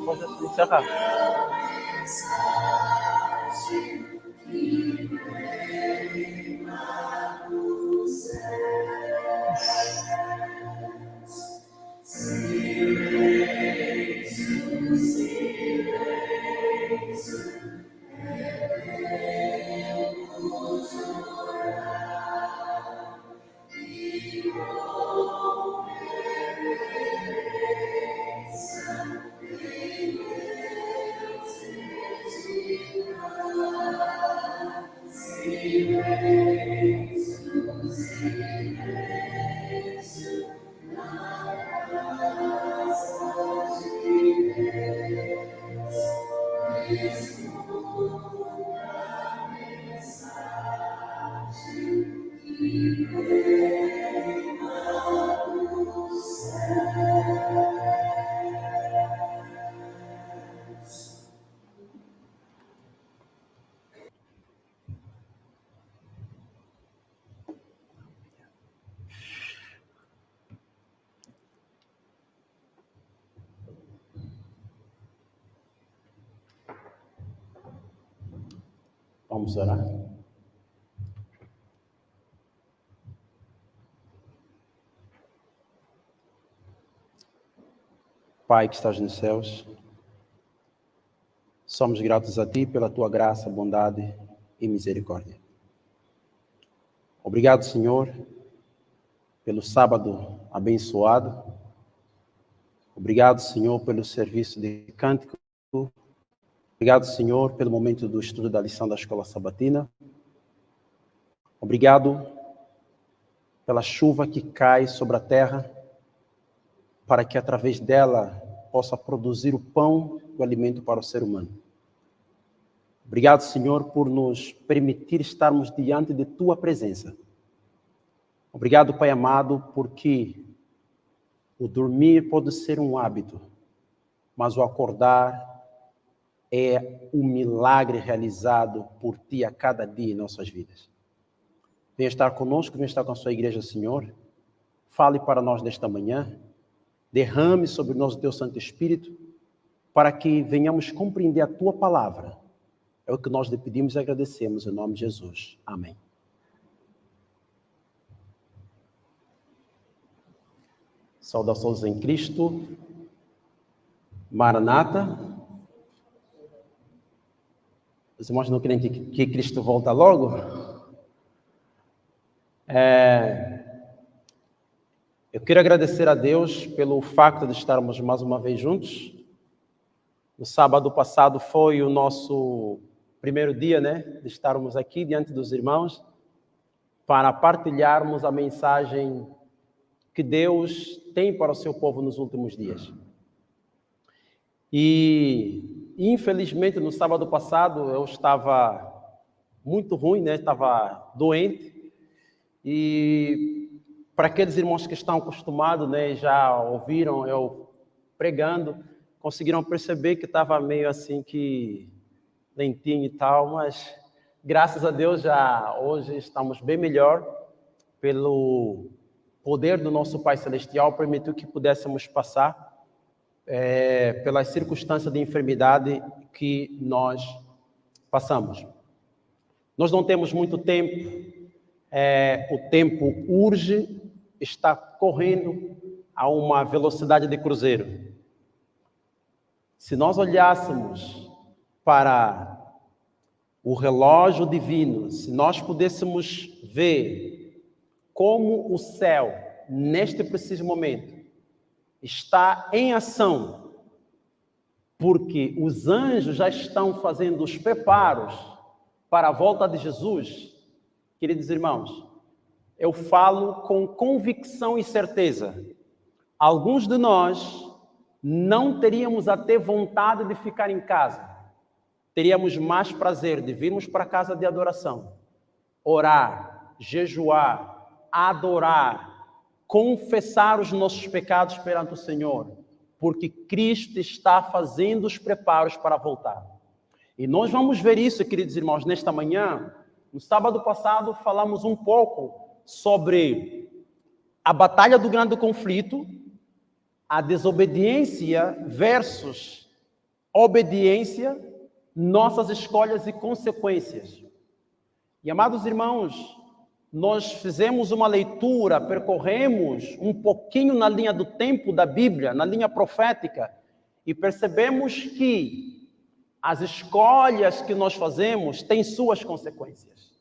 Pode encerrar. Vamos orar. Pai que estás nos céus, somos gratos a Ti pela Tua graça, bondade e misericórdia. Obrigado, Senhor, pelo sábado abençoado. Obrigado, Senhor, pelo serviço de cântico. Obrigado, Senhor, pelo momento do estudo da lição da Escola Sabatina. Obrigado pela chuva que cai sobre a terra, para que através dela possa produzir o pão e o alimento para o ser humano. Obrigado, Senhor, por nos permitir estarmos diante de Tua presença. Obrigado, Pai amado, porque o dormir pode ser um hábito, mas o acordar é um milagre realizado por Ti a cada dia em nossas vidas. Venha estar conosco, venha estar com a Sua igreja, Senhor. Fale para nós nesta manhã. Derrame sobre nós o Teu Santo Espírito, para que venhamos compreender a Tua palavra. É o que nós lhe pedimos e agradecemos em nome de Jesus. Amém. Saudações em Cristo. Maranata. Os irmãos não querem que Cristo volta logo? Eu quero agradecer a Deus pelo facto de estarmos mais uma vez juntos. No sábado passado foi o nosso primeiro dia, de estarmos aqui diante dos irmãos para partilharmos a mensagem que Deus tem para o seu povo nos últimos dias. E, infelizmente, no sábado passado eu estava muito ruim, estava doente. E para aqueles irmãos que estão acostumados, já ouviram eu pregando, conseguiram perceber que estava meio assim que lentinho e tal, mas graças a Deus já hoje estamos bem melhor. Pelo poder do nosso Pai Celestial, permitiu que pudéssemos passar pelas circunstâncias de enfermidade que nós passamos. Nós não temos muito tempo, o tempo urge, está correndo a uma velocidade de cruzeiro. Se nós olhássemos para o relógio divino, se nós pudéssemos ver como o céu, neste preciso momento, está em ação, porque os anjos já estão fazendo os preparos para a volta de Jesus. Queridos irmãos, eu falo com convicção e certeza. Alguns de nós não teríamos até vontade de ficar em casa. Teríamos mais prazer de virmos para a casa de adoração, orar, jejuar, adorar, confessar os nossos pecados perante o Senhor, porque Cristo está fazendo os preparos para voltar. E nós vamos ver isso, queridos irmãos, nesta manhã. No sábado passado falamos um pouco sobre a batalha do grande conflito, a desobediência versus obediência, nossas escolhas e consequências. E, amados irmãos, nós fizemos uma leitura, percorremos um pouquinho na linha do tempo da Bíblia, na linha profética, e percebemos que as escolhas que nós fazemos têm suas consequências.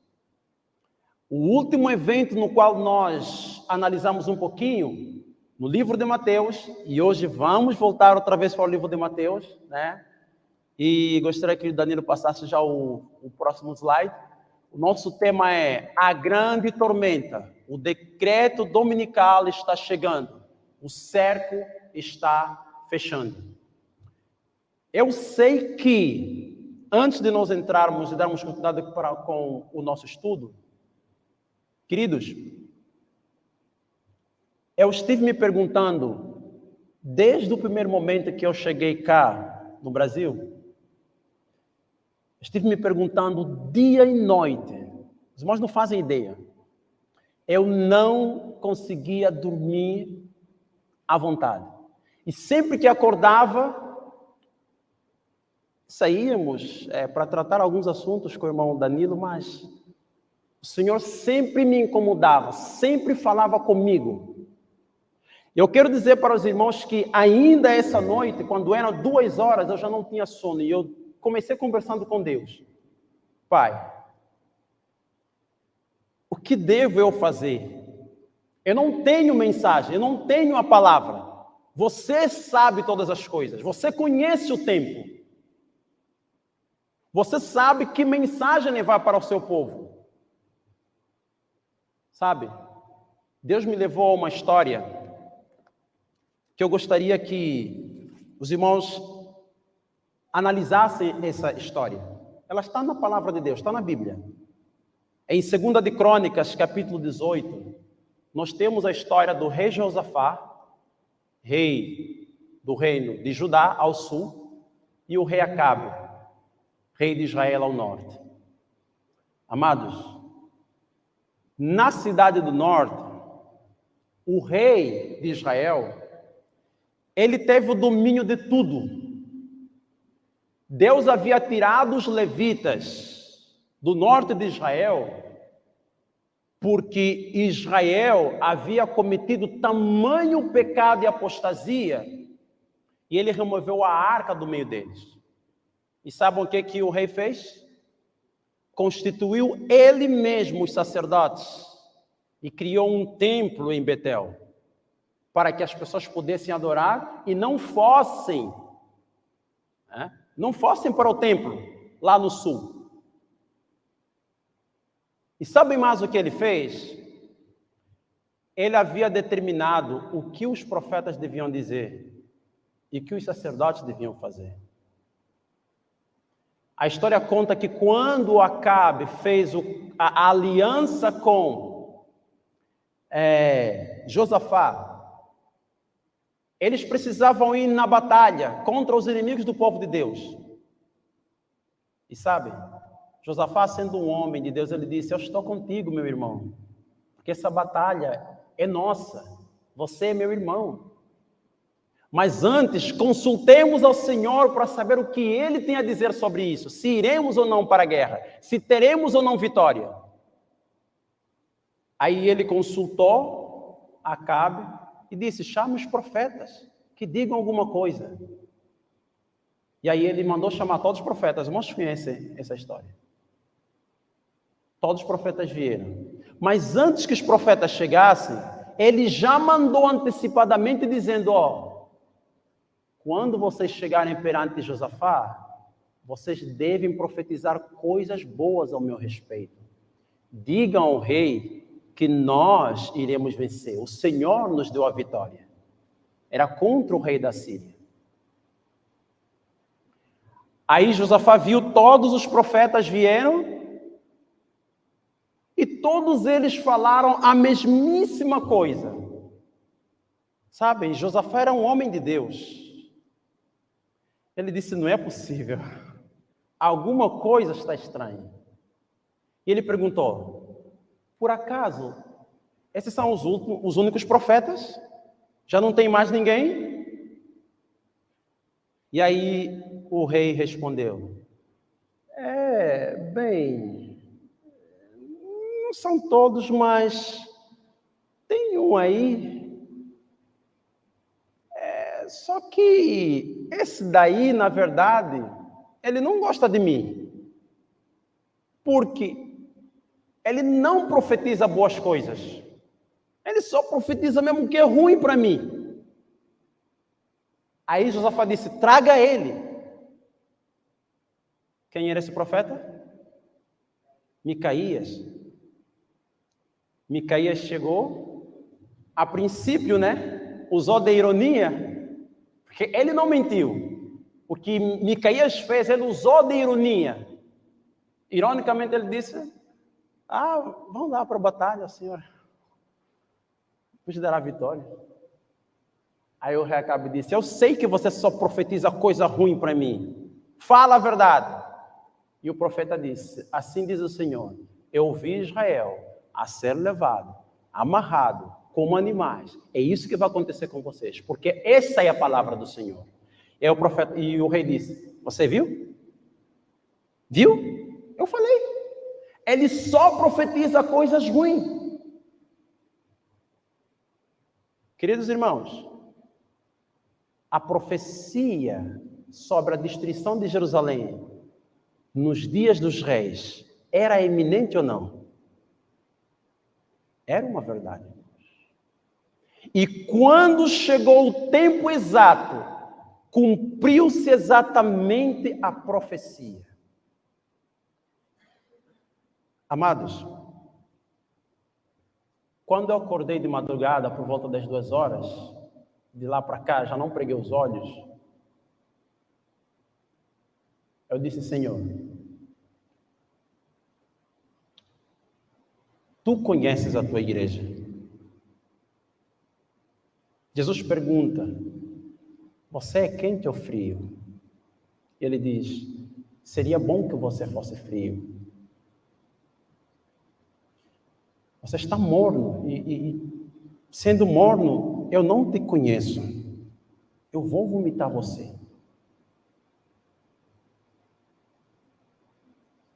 O último evento no qual nós analisamos um pouquinho, no livro de Mateus, e hoje vamos voltar outra vez para o livro de Mateus, né? E gostaria que o Danilo passasse já o próximo slide. O nosso tema é a grande tormenta. O decreto dominical está chegando. O cerco está fechando. Eu sei que, antes de nós entrarmos e darmos continuidade com o nosso estudo, queridos, eu estive me perguntando, desde o primeiro momento que eu cheguei cá no Brasil, estive me perguntando dia e noite. Os irmãos não fazem ideia. Eu não conseguia dormir à vontade. E sempre que acordava, saíamos para tratar alguns assuntos com o irmão Danilo, mas o Senhor sempre me incomodava, sempre falava comigo. Eu quero dizer para os irmãos que ainda essa noite, quando eram 2 horas, eu já não tinha sono. E eu comecei conversando com Deus. Pai, o que devo eu fazer? Eu não tenho mensagem, eu não tenho a palavra. Você sabe todas as coisas, você conhece o tempo. Você sabe que mensagem levar para o seu povo. Sabe? Deus me levou a uma história que eu gostaria que os irmãos analisassem essa história. Ela está na palavra de Deus, está na Bíblia. Em 2 de Crônicas, capítulo 18, nós temos a história do rei Josafá, rei do reino de Judá ao sul, e o rei Acabe, rei de Israel ao norte. Amados, na cidade do norte, o rei de Israel, ele teve o domínio de tudo. Deus havia tirado os levitas do norte de Israel, porque Israel havia cometido tamanho pecado e apostasia, e ele removeu a arca do meio deles. E sabem o que o rei fez? Constituiu ele mesmo os sacerdotes e criou um templo em Betel, para que as pessoas pudessem adorar e não fossem para o templo lá no sul. E sabem mais o que ele fez? Ele havia determinado o que os profetas deviam dizer e o que os sacerdotes deviam fazer. A história conta que quando Acabe fez a aliança com Josafá, eles precisavam ir na batalha contra os inimigos do povo de Deus. E sabe, Josafá, sendo um homem de Deus, ele disse: eu estou contigo, meu irmão, porque essa batalha é nossa, você é meu irmão. Mas antes, consultemos ao Senhor para saber o que Ele tem a dizer sobre isso, se iremos ou não para a guerra, se teremos ou não vitória. Aí ele consultou Acabe e disse: chame os profetas, que digam alguma coisa. E aí ele mandou chamar todos os profetas. Os irmãos conhecem essa história. Todos os profetas vieram. Mas antes que os profetas chegassem, ele já mandou antecipadamente dizendo: quando vocês chegarem perante Josafá, vocês devem profetizar coisas boas ao meu respeito. Digam ao rei que nós iremos vencer. O Senhor nos deu a vitória. Era contra o rei da Síria. Aí Josafá viu, todos os profetas vieram e todos eles falaram a mesmíssima coisa. Sabem, Josafá era um homem de Deus. Ele disse: não é possível. Alguma coisa está estranha. E ele perguntou: por acaso, esses são os únicos profetas? Já não tem mais ninguém? E aí o rei respondeu: bem, não são todos, mas tem um aí. Só que esse daí, na verdade, ele não gosta de mim, porque ele não profetiza boas coisas. Ele só profetiza mesmo o que é ruim para mim. Aí Josafá disse: traga ele. Quem era esse profeta? Micaías. Micaías chegou, a princípio, usou de ironia, porque ele não mentiu. O que Micaías fez, ele usou de ironia. Ironicamente, ele disse: vamos lá para a batalha, senhor. Nos dará a vitória. Aí o rei Acabe disse: eu sei que você só profetiza coisa ruim para mim. Fala a verdade. E o profeta disse: assim diz o Senhor, eu vi Israel a ser levado, amarrado, como animais. É isso que vai acontecer com vocês, porque essa é a palavra do Senhor. E o rei disse: você viu? Viu? Eu falei. Ele só profetiza coisas ruins. Queridos irmãos, a profecia sobre a destruição de Jerusalém nos dias dos reis era eminente ou não? Era uma verdade. E quando chegou o tempo exato, cumpriu-se exatamente a profecia. Amados, quando eu acordei de madrugada por volta das 2h, de lá para cá, já não preguei os olhos, eu disse: Senhor, tu conheces a tua igreja. Jesus pergunta: você é quente ou frio? Ele diz: seria bom que você fosse frio. Você está morno e sendo morno, eu não te conheço. Eu vou vomitar você.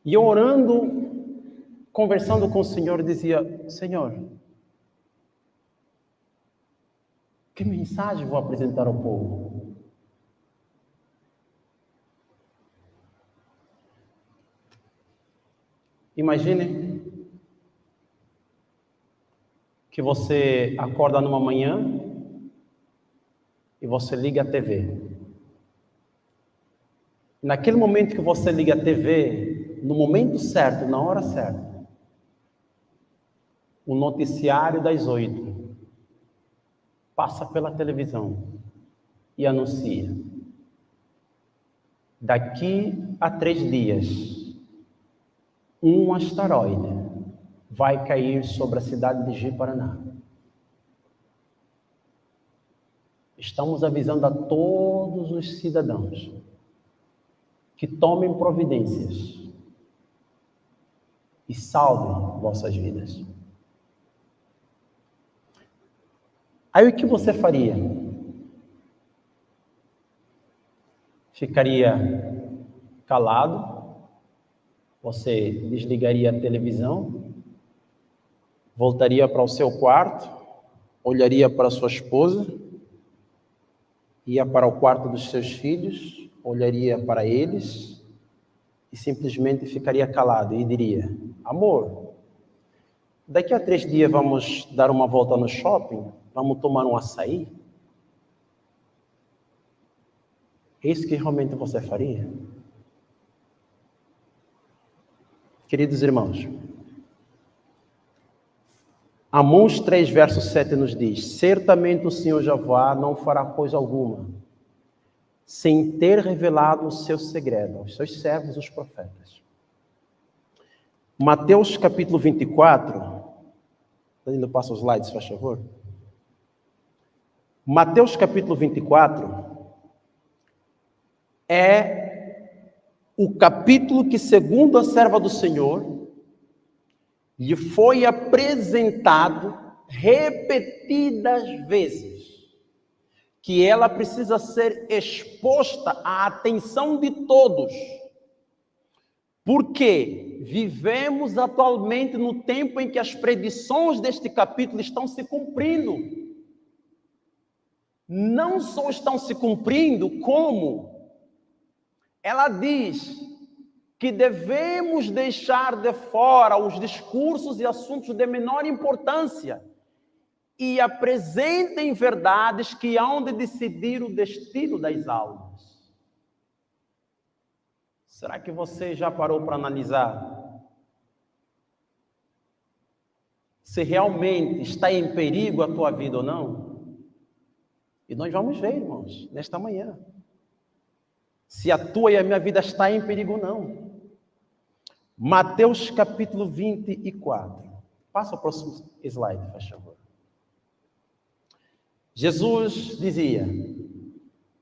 E eu orando, conversando com o Senhor, dizia: Senhor, que mensagem vou apresentar ao povo? Imagine que você acorda numa manhã e você liga a TV. Naquele momento que você liga a TV, no momento certo, na hora certa, o noticiário das 8 passa pela televisão e anuncia: daqui a 3 dias, um asteroide vai cair sobre a cidade de Ji-Paraná. Estamos avisando a todos os cidadãos que tomem providências e salvem vossas vidas. Aí o que você faria? Ficaria calado? Você desligaria a televisão? Voltaria para o seu quarto? Olharia para sua esposa? Ia para o quarto dos seus filhos? Olharia para eles? E simplesmente ficaria calado e diria: amor, daqui a 3 dias vamos dar uma volta no shopping? Vamos tomar um açaí? É isso que realmente você faria? Queridos irmãos, Amós 3, verso 7 nos diz: certamente o Senhor Jeová não fará coisa alguma, sem ter revelado o seu segredo aos seus servos, os profetas. Mateus capítulo 24, ainda passa os slides, faz favor. Mateus capítulo 24 é o capítulo que, segundo a serva do Senhor, lhe foi apresentado repetidas vezes que ela precisa ser exposta à atenção de todos. Porque vivemos atualmente no tempo em que as predições deste capítulo estão se cumprindo. Não só estão se cumprindo, como ela diz que devemos deixar de fora os discursos e assuntos de menor importância e apresentem verdades que hão de decidir o destino das almas. Será que você já parou para analisar se realmente está em perigo a tua vida ou não? E nós vamos ver, irmãos, nesta manhã, se a tua e a minha vida está em perigo ou não. Mateus capítulo 24. Passa o próximo slide, por favor. Jesus dizia: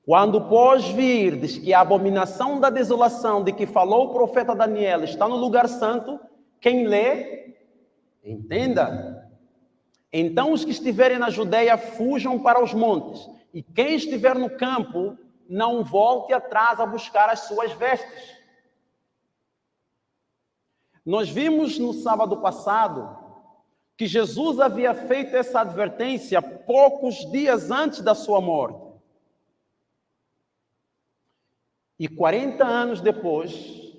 quando, pois, virdes que a abominação da desolação de que falou o profeta Daniel está no lugar santo, quem lê, entenda. Então os que estiverem na Judeia fujam para os montes, e quem estiver no campo não volte atrás a buscar as suas vestes. Nós vimos no sábado passado que Jesus havia feito essa advertência poucos dias antes da sua morte. E 40 anos depois,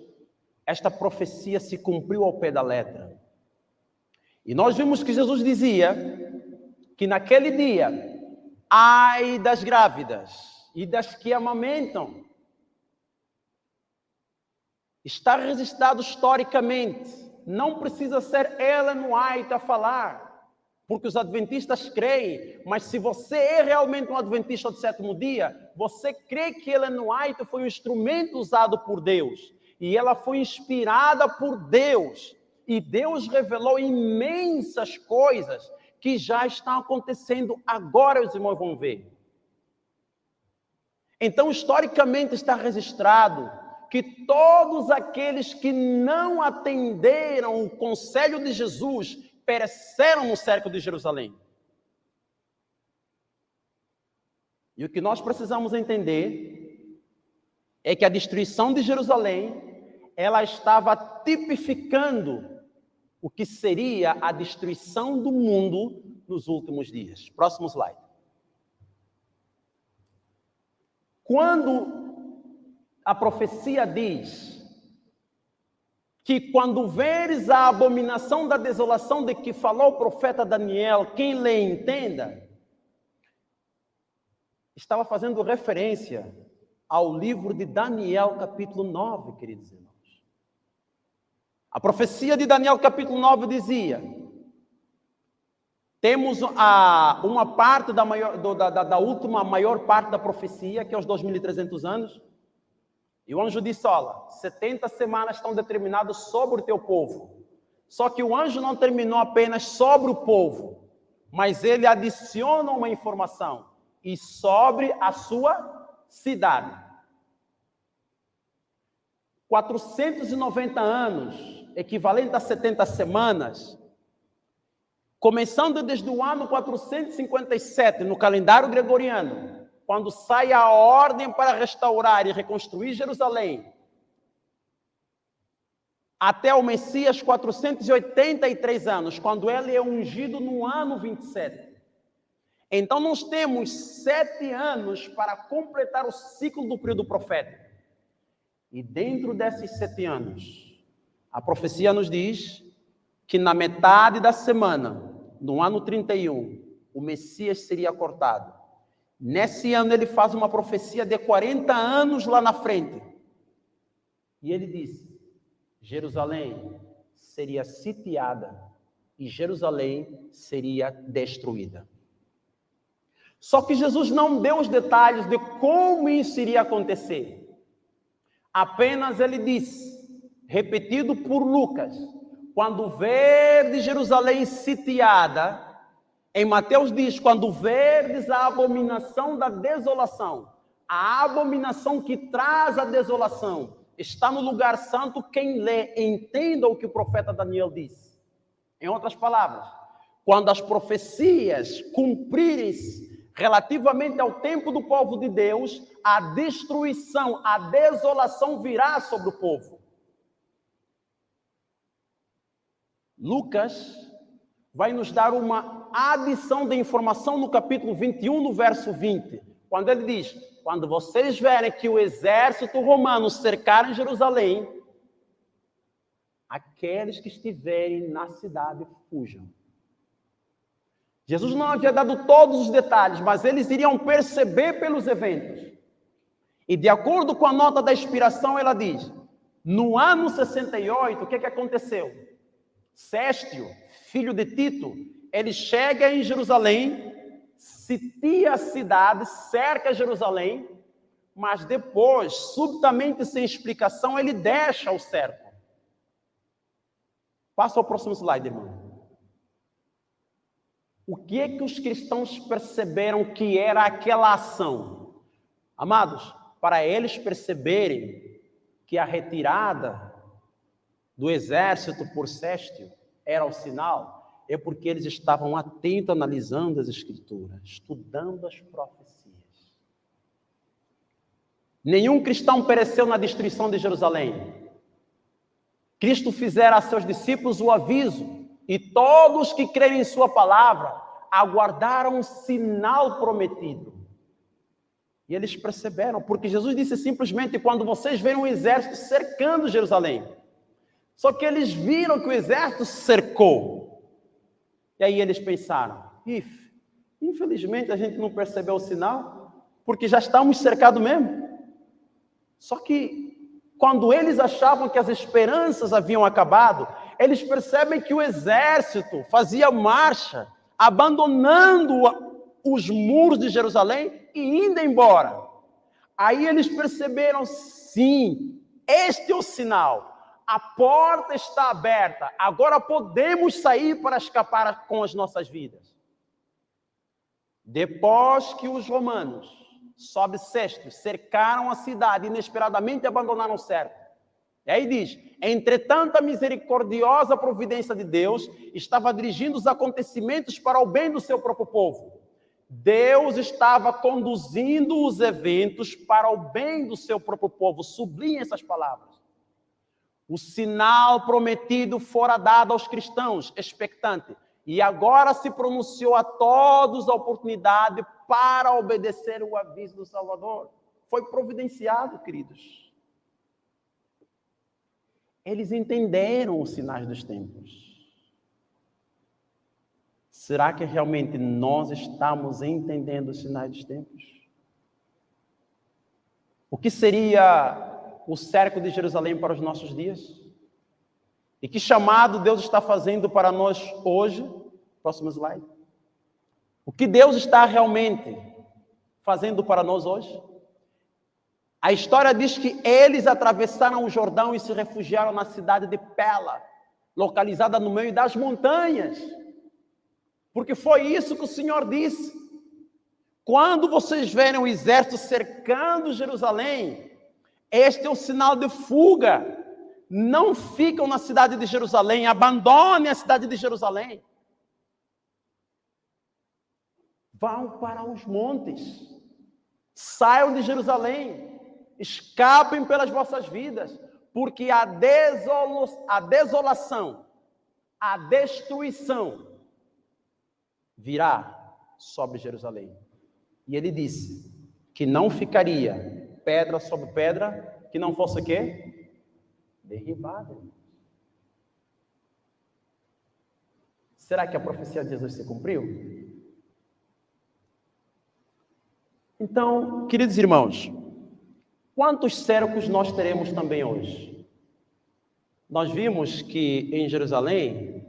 esta profecia se cumpriu ao pé da letra. E nós vimos que Jesus dizia que naquele dia, ai das grávidas e das que amamentam. Está registrado historicamente, não precisa ser Ellen White a falar, porque os adventistas creem, mas se você é realmente um adventista do sétimo dia, você crê que Ellen White foi um instrumento usado por Deus, e ela foi inspirada por Deus, e Deus revelou imensas coisas que já estão acontecendo agora, os irmãos vão ver. Então, historicamente está registrado que todos aqueles que não atenderam o conselho de Jesus pereceram no cerco de Jerusalém. E o que nós precisamos entender é que a destruição de Jerusalém, ela estava tipificando o que seria a destruição do mundo nos últimos dias. Próximo slide. Quando a profecia diz que quando veres a abominação da desolação de que falou o profeta Daniel, quem lê entenda, estava fazendo referência ao livro de Daniel capítulo 9, queridos irmãos. A profecia de Daniel capítulo 9 dizia: temos uma parte da última maior parte da profecia, que é os 2.300 anos, e o anjo disse: olha, 70 semanas estão determinadas sobre o teu povo. Só que o anjo não terminou apenas sobre o povo, mas ele adiciona uma informação, e sobre a sua cidade. 490 anos, equivalente a 70 semanas, começando desde o ano 457, no calendário gregoriano, quando sai a ordem para restaurar e reconstruir Jerusalém, até o Messias, 483 anos, quando ele é ungido no ano 27. Então, nós temos 7 anos para completar o ciclo do período profético. E dentro desses 7 anos, a profecia nos diz que na metade da semana, no ano 31, o Messias seria cortado. Nesse ano ele faz uma profecia de 40 anos lá na frente. E ele diz: Jerusalém seria sitiada e Jerusalém seria destruída. Só que Jesus não deu os detalhes de como isso iria acontecer. Apenas ele disse, repetido por Lucas: quando verdes Jerusalém sitiada, em Mateus diz: quando verdes a abominação da desolação, a abominação que traz a desolação, está no lugar santo, quem lê, entenda o que o profeta Daniel disse. Em outras palavras, quando as profecias cumprirem-se relativamente ao tempo do povo de Deus, a destruição, a desolação virá sobre o povo. Lucas vai nos dar uma adição de informação no capítulo 21, no verso 20, quando ele diz: quando vocês verem que o exército romano cercar Jerusalém, aqueles que estiverem na cidade fujam. Jesus não havia dado todos os detalhes, mas eles iriam perceber pelos eventos. E de acordo com a nota da inspiração, ela diz: no ano 68, o que aconteceu? Séstio, filho de Tito, ele chega em Jerusalém, sitia a cidade, cerca Jerusalém, mas depois, subitamente, sem explicação, ele deixa o cerco. Passa ao próximo slide, irmão. O que é que os cristãos perceberam que era aquela ação? Amados, para eles perceberem que a retirada do exército por Séstio era o sinal, é porque eles estavam atentos, analisando as Escrituras, estudando as profecias. Nenhum cristão pereceu na destruição de Jerusalém. Cristo fizera a seus discípulos o aviso, e todos que creem em sua palavra aguardaram o sinal prometido. E eles perceberam, porque Jesus disse simplesmente: quando vocês verem um exército cercando Jerusalém. Só que eles viram que o exército cercou. E aí eles pensaram: infelizmente a gente não percebeu o sinal, porque já estamos cercados mesmo. Só que quando eles achavam que as esperanças haviam acabado, eles percebem que o exército fazia marcha, abandonando os muros de Jerusalém e indo embora. Aí eles perceberam: sim, este é o sinal. A porta está aberta, agora podemos sair para escapar com as nossas vidas. Depois que os romanos, sob Séstio, cercaram a cidade, inesperadamente abandonaram o cerco. E aí diz: entretanto, a misericordiosa providência de Deus estava dirigindo os acontecimentos para o bem do seu próprio povo. Deus estava conduzindo os eventos para o bem do seu próprio povo. Sublinhe essas palavras. O sinal prometido fora dado aos cristãos, expectante, e agora se pronunciou a todos a oportunidade para obedecer o aviso do Salvador. Foi providenciado, queridos. Eles entenderam os sinais dos tempos. Será que realmente nós estamos entendendo os sinais dos tempos? O que seria o cerco de Jerusalém para os nossos dias? E que chamado Deus está fazendo para nós hoje? Próximo slide. O que Deus está realmente fazendo para nós hoje? A história diz que eles atravessaram o Jordão e se refugiaram na cidade de Pela, localizada no meio das montanhas. Porque foi isso que o Senhor disse: quando vocês verem o exército cercando Jerusalém, este é o sinal de fuga. Não ficam na cidade de Jerusalém, abandonem a cidade de Jerusalém. Vão para os montes, saiam de Jerusalém, escapem pelas vossas vidas, porque a desolação, a destruição virá sobre Jerusalém. E ele disse que não ficaria pedra sobre pedra que não fosse o quê? Derribada. Será que a profecia de Jesus se cumpriu? Então, queridos irmãos, quantos cercos nós teremos também hoje? Nós vimos que em Jerusalém,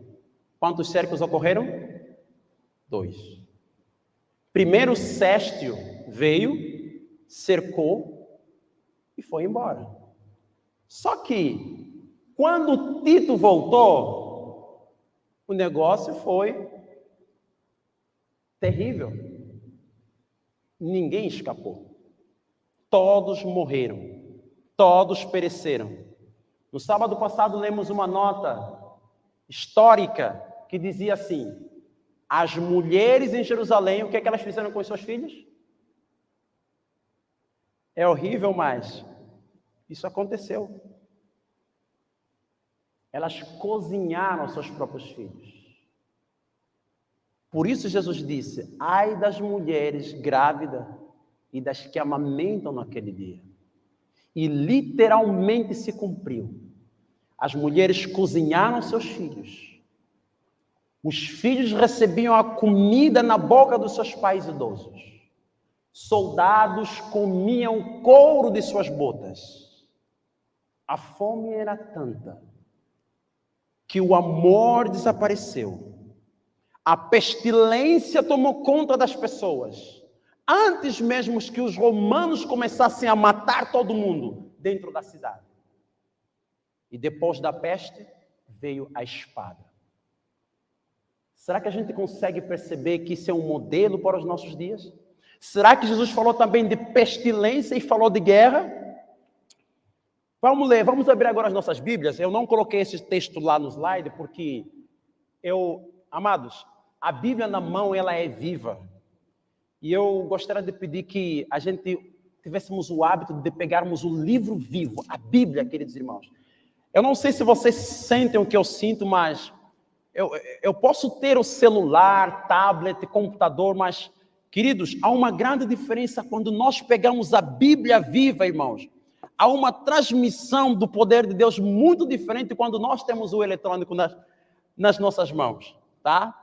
quantos cercos ocorreram? 2. Primeiro Séstio veio, cercou e foi embora. Só que, quando Tito voltou, o negócio foi terrível. Ninguém escapou. Todos morreram. Todos pereceram. No sábado passado, lemos uma nota histórica que dizia assim: As mulheres em Jerusalém, o que é que elas fizeram com os seus filhos? É horrível, mas isso aconteceu. Elas cozinharam seus próprios filhos. Por isso Jesus disse: ai das mulheres grávidas e das que amamentam naquele dia. E literalmente se cumpriu. As mulheres cozinharam seus filhos. Os filhos recebiam a comida na boca dos seus pais idosos. Soldados comiam o couro de suas botas. A fome era tanta que o amor desapareceu. A pestilência tomou conta das pessoas. Antes mesmo que os romanos começassem a matar todo mundo dentro da cidade. E depois da peste, veio a espada. Será que a gente consegue perceber que isso é um modelo para os nossos dias? Será que Jesus falou também de pestilência e falou de guerra? Vamos ler, vamos abrir agora as nossas Bíblias. Eu não coloquei esse texto lá no slide porque amados, a Bíblia na mão, ela é viva. E eu gostaria de pedir que a gente tivéssemos o hábito de pegarmos o livro vivo, a Bíblia, queridos irmãos. Eu não sei se vocês sentem o que eu sinto, mas eu posso ter o celular, tablet, computador, mas, queridos, há uma grande diferença quando nós pegamos a Bíblia viva, irmãos. Há uma transmissão do poder de Deus muito diferente quando nós temos o eletrônico nas nossas mãos, tá?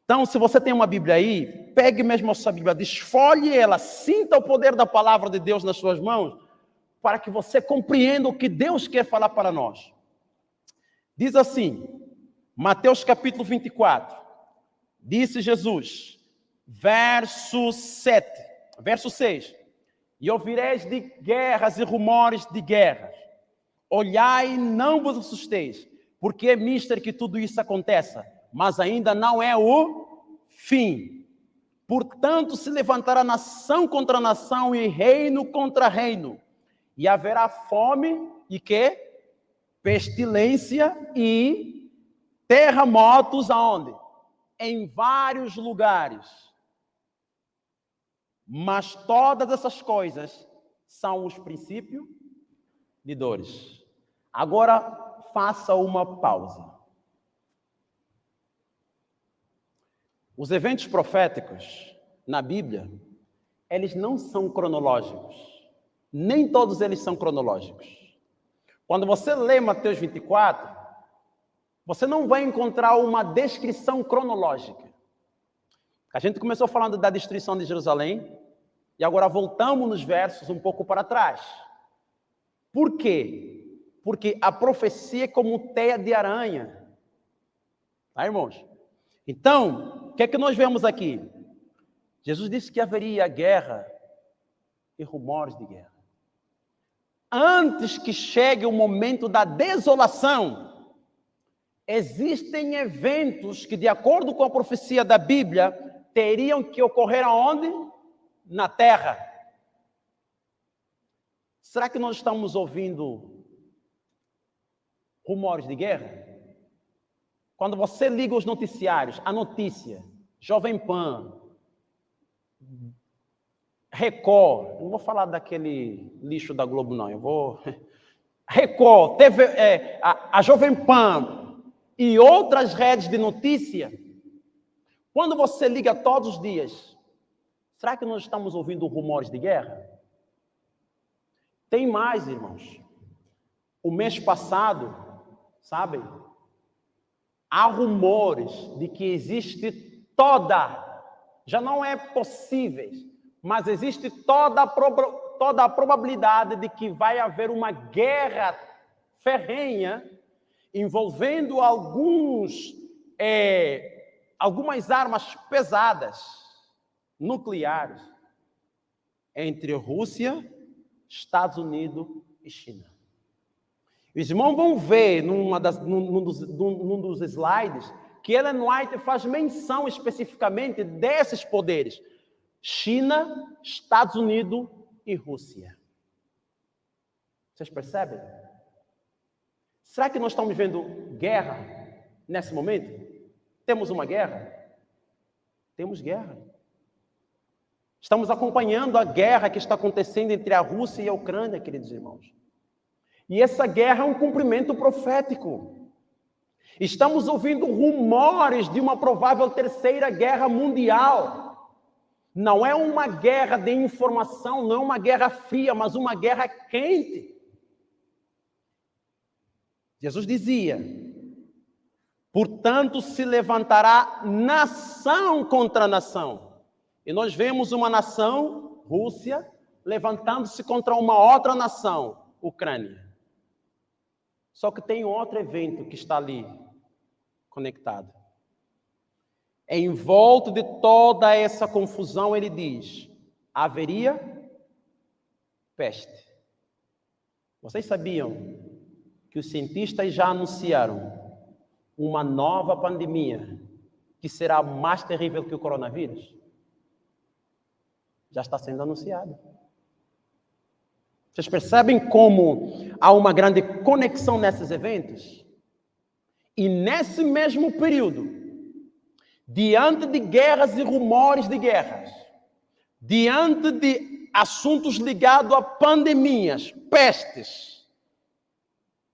Então, se você tem uma Bíblia aí, pegue mesmo a sua Bíblia, desfolhe ela, sinta o poder da palavra de Deus nas suas mãos, para que você compreenda o que Deus quer falar para nós. Diz assim, Mateus capítulo 24, disse Jesus, verso 6, e ouvireis de guerras e rumores de guerras, olhai e não vos assusteis, porque é mister que tudo isso aconteça, mas ainda não é o fim. Portanto, se levantará nação contra nação e reino contra reino, e haverá fome e quê? Pestilência e terremotos aonde? Em vários lugares. Mas todas essas coisas são os princípios de dores. Agora, faça uma pausa. Os eventos proféticos na Bíblia, eles não são cronológicos. Nem todos eles são cronológicos. Quando você lê Mateus 24, você não vai encontrar uma descrição cronológica. A gente começou falando da destruição de Jerusalém, e agora voltamos nos versos um pouco para trás. Por quê? Porque a profecia é como teia de aranha. Tá, irmãos? Então, o que é que nós vemos aqui? Jesus disse que haveria guerra e rumores de guerra. Antes que chegue o momento da desolação, existem eventos que, de acordo com a profecia da Bíblia, teriam que ocorrer aonde? Na terra. Será que nós estamos ouvindo rumores de guerra? Quando você liga os noticiários, a notícia, Jovem Pan, Record, não vou falar daquele lixo da Globo, não, eu vou... Record, TV, a Jovem Pan e outras redes de notícia, quando você liga todos os dias, será que nós estamos ouvindo rumores de guerra? Tem mais, irmãos. O mês passado, sabem, há rumores de que existe já não é possível, mas existe toda a probabilidade de que vai haver uma guerra ferrenha envolvendo algumas armas pesadas, nucleares, entre Rússia, Estados Unidos e China. Os irmãos vão ver num dos slides que Ellen White faz menção especificamente desses poderes: China, Estados Unidos e Rússia. Vocês percebem? Será que nós estamos vendo guerra nesse momento? Temos uma guerra? Temos guerra. Estamos acompanhando a guerra que está acontecendo entre a Rússia e a Ucrânia, queridos irmãos. E essa guerra é um cumprimento profético. Estamos ouvindo rumores de uma provável terceira guerra mundial. Não é uma guerra de informação, não é uma guerra fria, mas uma guerra quente. Jesus dizia: portanto, se levantará nação contra nação. E nós vemos uma nação, Rússia, levantando-se contra uma outra nação, Ucrânia. Só que tem outro evento que está ali conectado. Em volta de toda essa confusão, ele diz: haveria peste. Vocês sabiam que os cientistas já anunciaram uma nova pandemia que será mais terrível que o coronavírus? Já está sendo anunciado. Vocês percebem como há uma grande conexão nesses eventos? E nesse mesmo período, diante de guerras e rumores de guerras, diante de assuntos ligados a pandemias, pestes,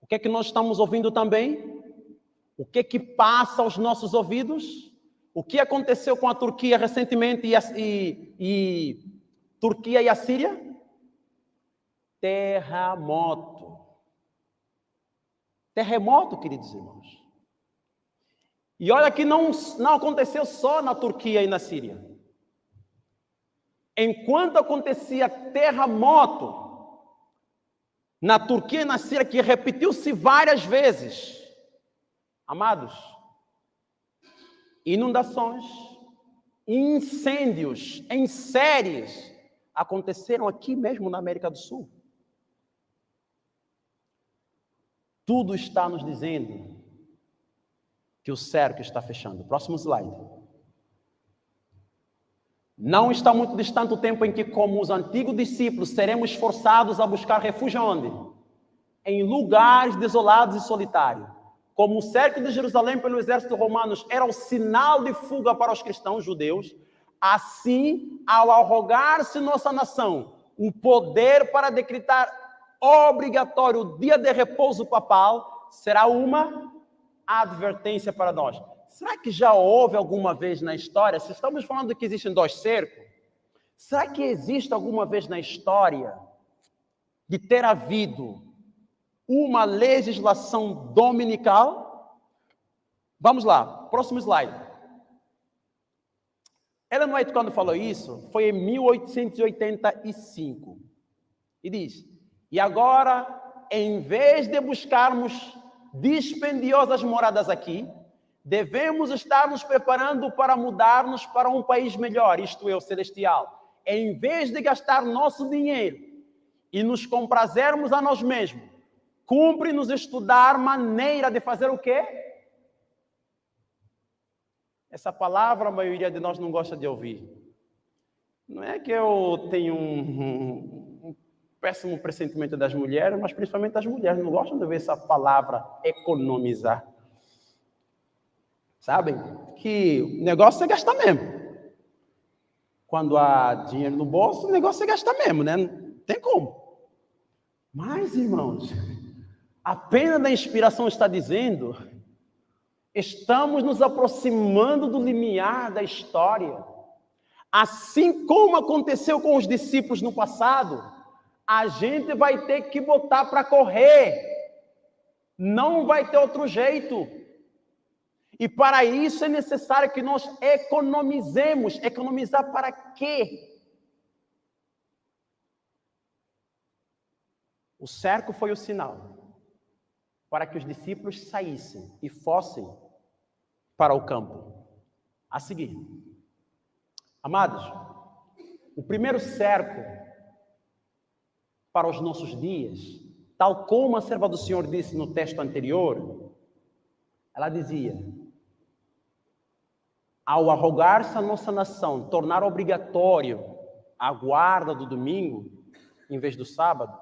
o que é que nós estamos ouvindo também? O que é que passa aos nossos ouvidos? O que aconteceu com a Turquia recentemente e Turquia e a Síria? Terremoto. Terremoto, queridos irmãos. E olha que não aconteceu só na Turquia e na Síria. Enquanto acontecia terremoto na Turquia e na Síria, que repetiu-se várias vezes, amados, inundações, incêndios em séries aconteceram aqui mesmo na América do Sul. Tudo está nos dizendo que o cerco está fechando. Próximo slide. Não está muito distante o tempo em que, como os antigos discípulos, seremos forçados a buscar refúgio onde? Em lugares desolados e solitários. Como o cerco de Jerusalém pelo exército romano era o sinal de fuga para os cristãos judeus, assim, ao arrogar-se nossa nação o poder para decretar obrigatório o dia de repouso papal, será uma advertência para nós. Será que já houve alguma vez na história, se estamos falando que existem 2 cercos, será que existe alguma vez na história de ter havido uma legislação dominical? Vamos lá, próximo slide. Ellen White, quando falou isso, foi em 1885. E diz: e agora, em vez de buscarmos dispendiosas moradas aqui, devemos estar nos preparando para mudar-nos para um país melhor, isto é, o celestial. Em vez de gastar nosso dinheiro e nos comprazermos a nós mesmos, cumpre-nos estudar maneira de fazer o quê? Essa palavra a maioria de nós não gosta de ouvir. Não é que eu tenho um péssimo pressentimento das mulheres, mas principalmente as mulheres não gostam de ouvir essa palavra economizar. Sabem? Que o negócio é gastar mesmo. Quando há dinheiro no bolso, o negócio é gastar mesmo, né? Não tem como. Mas, irmãos, a pena da inspiração está dizendo: estamos nos aproximando do limiar da história. Assim como aconteceu com os discípulos no passado, a gente vai ter que botar para correr. Não vai ter outro jeito. E para isso é necessário que nós economizemos. Economizar para quê? O cerco foi o sinal para que os discípulos saíssem e fossem para o campo. A seguir, amados, o primeiro cerco para os nossos dias, tal como a serva do Senhor disse no texto anterior, ela dizia: ao arrogar-se a nossa nação, tornar obrigatório a guarda do domingo, em vez do sábado,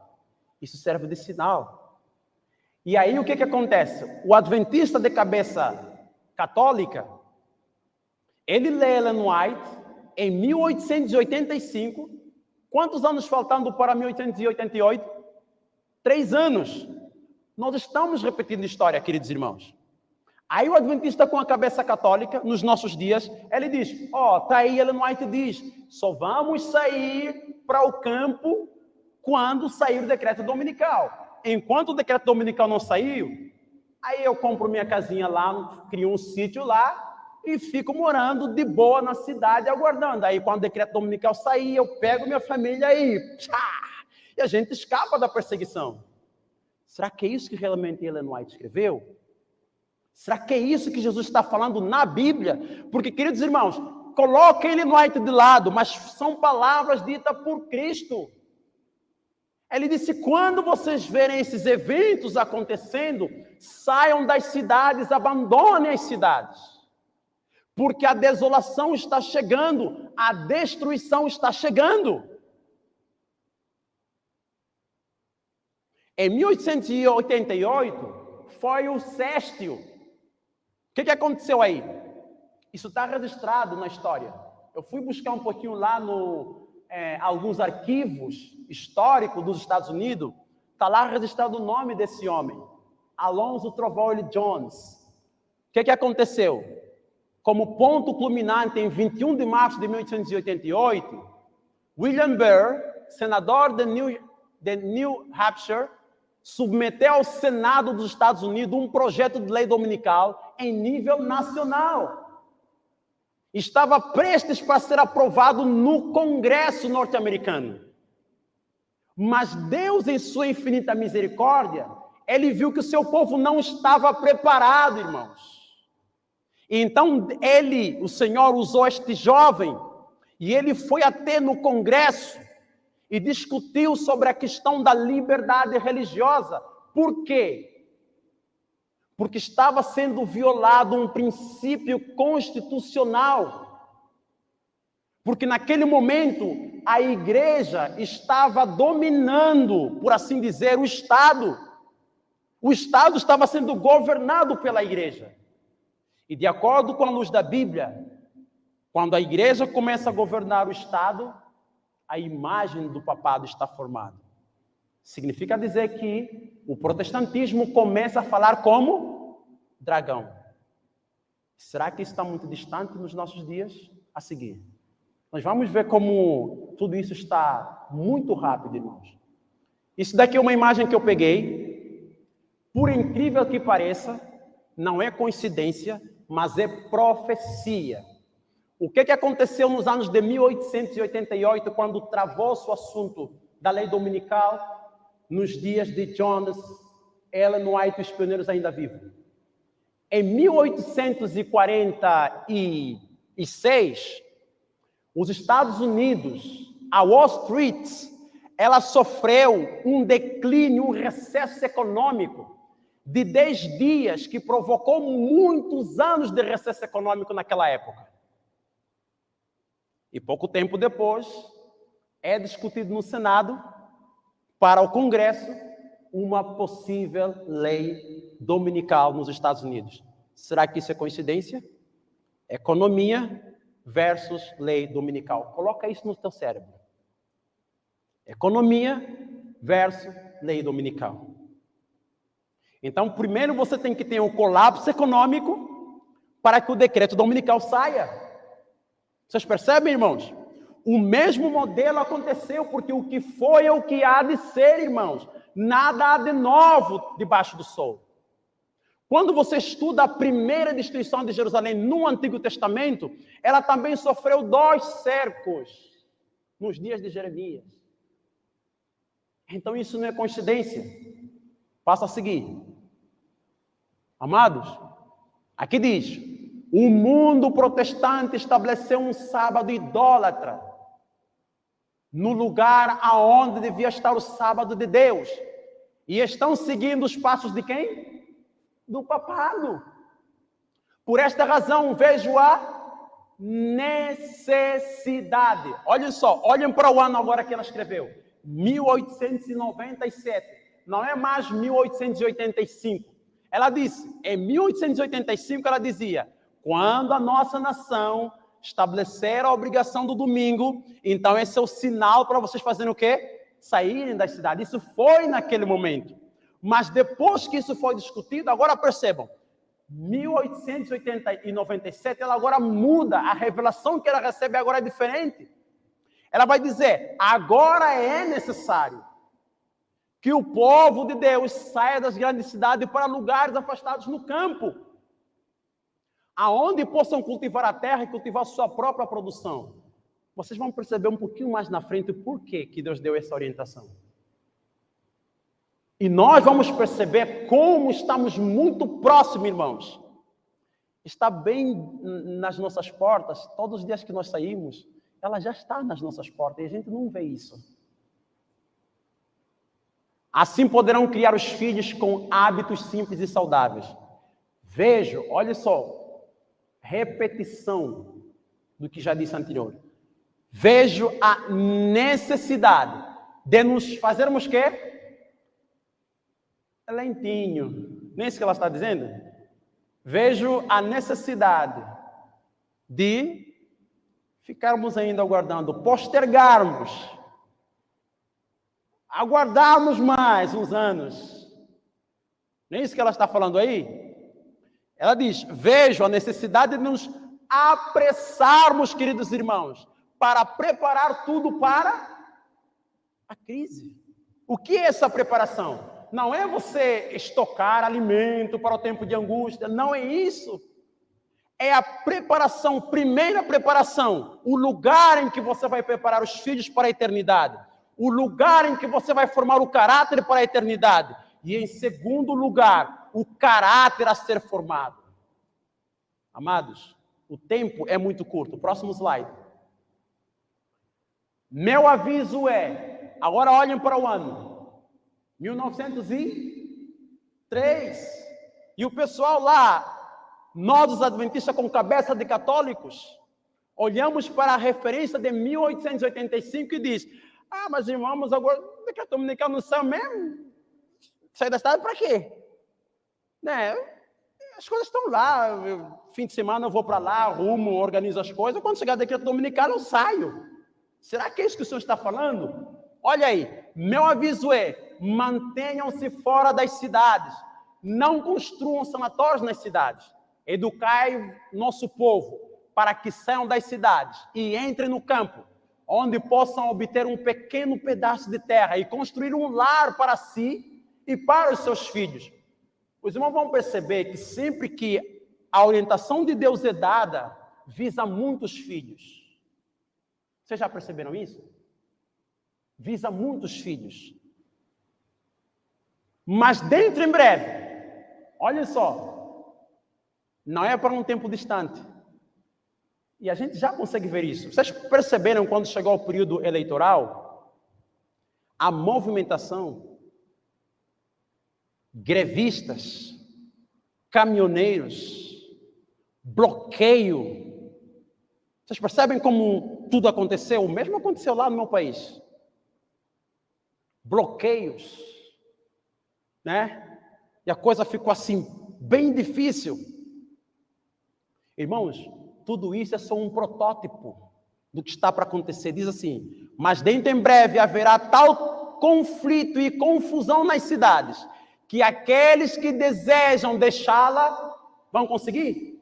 isso serve de sinal. E aí o que acontece? O adventista de cabeça católica, Ele lê Ellen White em 1885. Quantos anos faltando para 1888? 3 anos. Nós estamos repetindo história, queridos irmãos. Aí o adventista com a cabeça católica, nos nossos dias, ele diz, tá aí Ellen White diz, só vamos sair para o campo quando sair o decreto dominical. Enquanto o decreto dominical não saiu, aí eu compro minha casinha lá, crio um sítio lá e fico morando de boa na cidade, aguardando. Aí quando o decreto dominical sair, eu pego minha família e a gente escapa da perseguição. Será que é isso que realmente Ellen White escreveu? Será que é isso que Jesus está falando na Bíblia? Porque, queridos irmãos, coloquem Ellen White de lado, mas são palavras ditas por Cristo. Ele disse, quando vocês verem esses eventos acontecendo, saiam das cidades, abandonem as cidades. Porque a desolação está chegando, a destruição está chegando. Em 1888, foi o Céstio. O que aconteceu aí? Isso está registrado na história. Eu fui buscar um pouquinho lá alguns arquivos históricos dos Estados Unidos. Está lá registrado o nome desse homem, Alonzo Trovoli Jones. O que aconteceu? Como ponto culminante, em 21 de março de 1888, William Burr, senador de New Hampshire, submeteu ao Senado dos Estados Unidos um projeto de lei dominical em nível nacional. Estava prestes para ser aprovado no Congresso norte-americano. Mas Deus, em sua infinita misericórdia, ele viu que o seu povo não estava preparado, irmãos. Então, o Senhor usou este jovem, e ele foi até no Congresso, e discutiu sobre a questão da liberdade religiosa. Por quê? Porque estava sendo violado um princípio constitucional. Porque naquele momento a igreja estava dominando, por assim dizer, o Estado. O Estado estava sendo governado pela igreja. E de acordo com a luz da Bíblia, quando a igreja começa a governar o Estado, a imagem do papado está formada. Significa dizer que o protestantismo começa a falar como dragão. Será que isso está muito distante nos nossos dias? A seguir, nós vamos ver como tudo isso está muito rápido, irmãos. Isso daqui é uma imagem que eu peguei. Por incrível que pareça, não é coincidência, mas é profecia. O que aconteceu nos anos de 1888, quando travou-se o assunto da lei dominical, nos dias de Jones, Ellen White e os pioneiros ainda vivos? Em 1846, os Estados Unidos, a Wall Street, ela sofreu um declínio, um recesso econômico de 10 dias, que provocou muitos anos de recesso econômico naquela época. E pouco tempo depois, é discutido no Senado, para o Congresso, uma possível lei dominical nos Estados Unidos. Será que isso é coincidência? Economia versus lei dominical. Coloca isso no teu cérebro. Economia versus lei dominical. Então, primeiro você tem que ter um colapso econômico para que o decreto dominical saia. Vocês percebem, irmãos? O mesmo modelo aconteceu, porque o que foi é o que há de ser, irmãos. Nada há de novo debaixo do sol. Quando você estuda a primeira destruição de Jerusalém no Antigo Testamento, ela também sofreu 2 cercos nos dias de Jeremias. Então isso não é coincidência. Passa a seguir. Amados, aqui diz: o mundo protestante estabeleceu um sábado idólatra no lugar aonde devia estar o sábado de Deus. E estão seguindo os passos de quem? Do papado. Por esta razão, vejo a necessidade. Olhem só, olhem para o ano agora que ela escreveu. 1897. Não é mais 1885. Ela disse, em 1885 ela dizia: Quando a nossa nação estabelecer a obrigação do domingo, então esse é o sinal para vocês fazerem o quê? Saírem das cidades. Isso foi naquele momento. Mas depois que isso foi discutido, agora percebam, 1897, ela agora muda, a revelação que ela recebe agora é diferente. Ela vai dizer, agora é necessário que o povo de Deus saia das grandes cidades para lugares afastados no campo, aonde possam cultivar a terra e cultivar sua própria produção. Vocês vão perceber um pouquinho mais na frente por que Deus deu essa orientação. E nós vamos perceber como estamos muito próximos, irmãos. Está bem nas nossas portas, todos os dias que nós saímos, ela já está nas nossas portas e a gente não vê isso. Assim poderão criar os filhos com hábitos simples e saudáveis. Vejo, olha só, repetição do que já disse anterior. Vejo a necessidade de nos fazermos o quê? Lentinho. Nem isso que ela está dizendo? Vejo a necessidade de ficarmos ainda aguardando, postergarmos, aguardarmos mais uns anos. Não é isso que ela está falando aí? Ela diz, vejo a necessidade de nos apressarmos, queridos irmãos, para preparar tudo para a crise. O que é essa preparação? Não é você estocar alimento para o tempo de angústia, não é isso. É a preparação, primeira preparação, o lugar em que você vai preparar os filhos para a eternidade, o lugar em que você vai formar o caráter para a eternidade, e em segundo lugar, o caráter a ser formado. Amados, o tempo é muito curto. Próximo slide. Meu aviso é, agora olhem para o ano 1903, e o pessoal lá, nós os adventistas com cabeça de católicos, olhamos para a referência de 1885 e diz, mas irmãos, agora decreto dominical não sai mesmo? Sair da cidade para quê? Né? As coisas estão lá, fim de semana eu vou para lá, arrumo, organizo as coisas, quando chegar o decreto dominical eu saio. Será que é isso que o senhor está falando? Olha aí, meu aviso é, mantenham-se fora das cidades, não construam sanatórios nas cidades, educai nosso povo para que saiam das cidades e entrem no campo, onde possam obter um pequeno pedaço de terra e construir um lar para si e para os seus filhos. Os irmãos vão perceber que sempre que a orientação de Deus é dada, visa muitos filhos. Vocês já perceberam isso? Visa muitos filhos. Mas dentro em breve, olhem só, não é para um tempo distante. E a gente já consegue ver isso. Vocês perceberam quando chegou o período eleitoral? A movimentação, grevistas, caminhoneiros, bloqueio. Vocês percebem como tudo aconteceu? O mesmo aconteceu lá no meu país. Bloqueios, né? E a coisa ficou assim, bem difícil. Irmãos, tudo isso é só um protótipo do que está para acontecer. Diz assim, mas dentro em breve haverá tal conflito e confusão nas cidades, que aqueles que desejam deixá-la vão conseguir?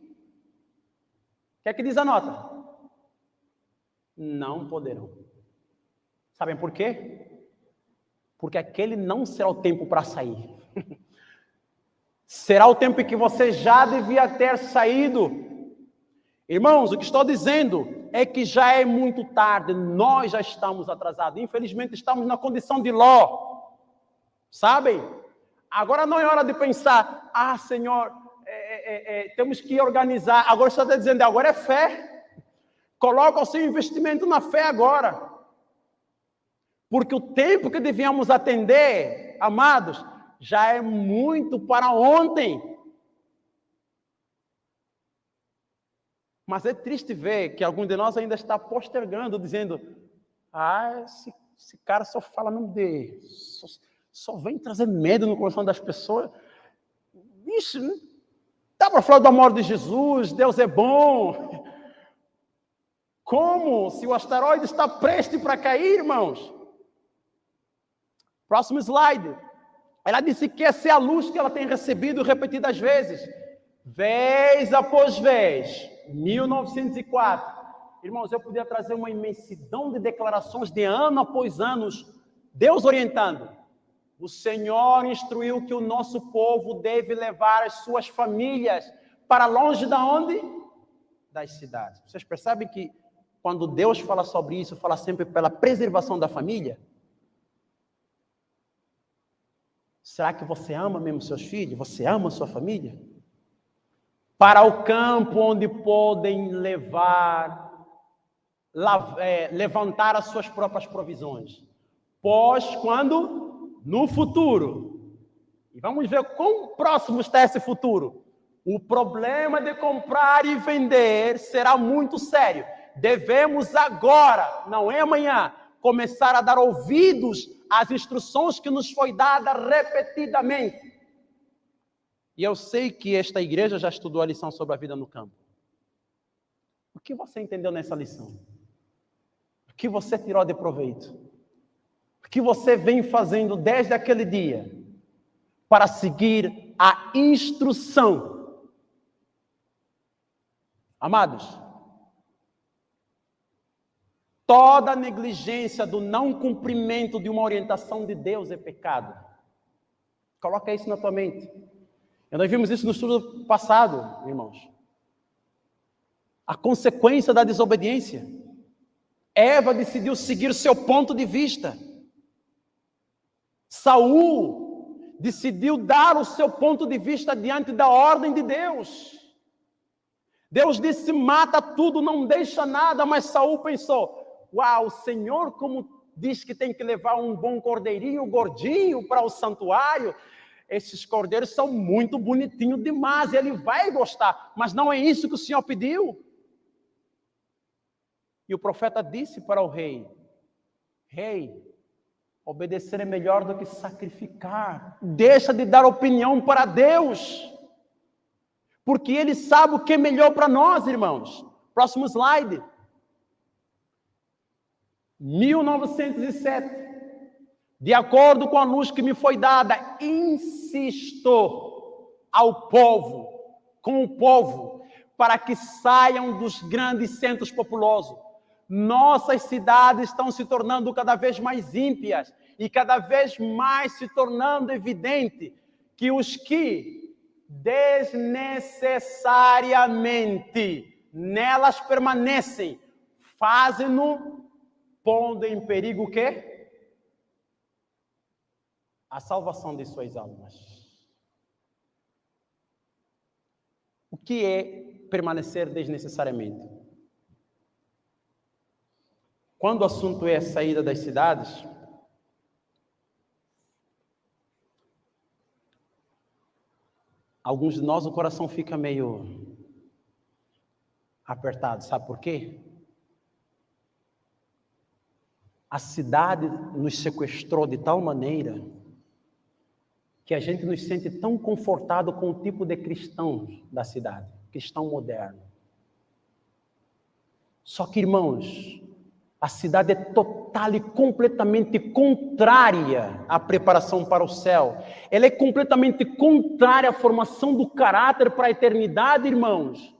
O que é que diz a nota? Não poderão. Sabem por quê? Porque aquele não será o tempo para sair. Será o tempo em que você já devia ter saído. Irmãos, o que estou dizendo é que já é muito tarde, nós já estamos atrasados. Infelizmente, estamos na condição de Ló. Sabem? Agora não é hora de pensar, Senhor, temos que organizar. Agora você está dizendo, agora é fé. Coloca o seu investimento na fé agora. Porque o tempo que devíamos atender, amados, já é muito para ontem. Mas é triste ver que algum de nós ainda está postergando, dizendo, esse cara só fala nome de... Só vem trazer medo no coração das pessoas. Isso, Dá para falar do amor de Jesus, Deus é bom. Como? Se o asteroide está prestes para cair, irmãos. Próximo slide. Ela disse que essa é a luz que ela tem recebido repetidas vezes. Vez após vez. 1904. Irmãos, eu podia trazer uma imensidão de declarações de ano após ano. Deus orientando. O Senhor instruiu que o nosso povo deve levar as suas famílias para longe da onde? Das cidades. Vocês percebem que quando Deus fala sobre isso, fala sempre pela preservação da família? Será que você ama mesmo seus filhos? Você ama sua família? Para o campo onde podem levantar as suas próprias provisões. Pois quando? No futuro. E vamos ver quão próximo está esse futuro. O problema de comprar e vender será muito sério. Devemos agora, não é amanhã, começar a dar ouvidos às instruções que nos foi dada repetidamente. E eu sei que esta igreja já estudou a lição sobre a vida no campo. O que você entendeu nessa lição? O que você tirou de proveito? O que você vem fazendo desde aquele dia para seguir a instrução? Amados, toda negligência do não cumprimento de uma orientação de Deus é pecado. Coloca isso na tua mente. Nós vimos isso no estudo passado, irmãos. A consequência da desobediência. Eva decidiu seguir seu ponto de vista. Saul decidiu dar o seu ponto de vista diante da ordem de Deus. Deus disse, mata tudo, não deixa nada, mas Saul pensou, uau, o Senhor como diz que tem que levar um bom cordeirinho gordinho para o santuário, esses cordeiros são muito bonitinhos demais, ele vai gostar, mas não é isso que o Senhor pediu. E o profeta disse para o rei, obedecer é melhor do que sacrificar, deixa de dar opinião para Deus, porque Ele sabe o que é melhor para nós, irmãos. Próximo slide. 1907. De acordo com a luz que me foi dada, insisto com o povo, para que saiam dos grandes centros populosos. Nossas cidades estão se tornando cada vez mais ímpias e cada vez mais se tornando evidente que os que desnecessariamente nelas permanecem, fazem-no pondo em perigo o quê? A salvação de suas almas. O que é permanecer desnecessariamente? Quando o assunto é a saída das cidades, alguns de nós o coração fica meio apertado, sabe por quê? A cidade nos sequestrou de tal maneira que a gente nos sente tão confortado com o tipo de cristão da cidade, cristão moderno. Só que, irmãos, a cidade é total e completamente contrária à preparação para o céu. Ela é completamente contrária à formação do caráter para a eternidade, irmãos.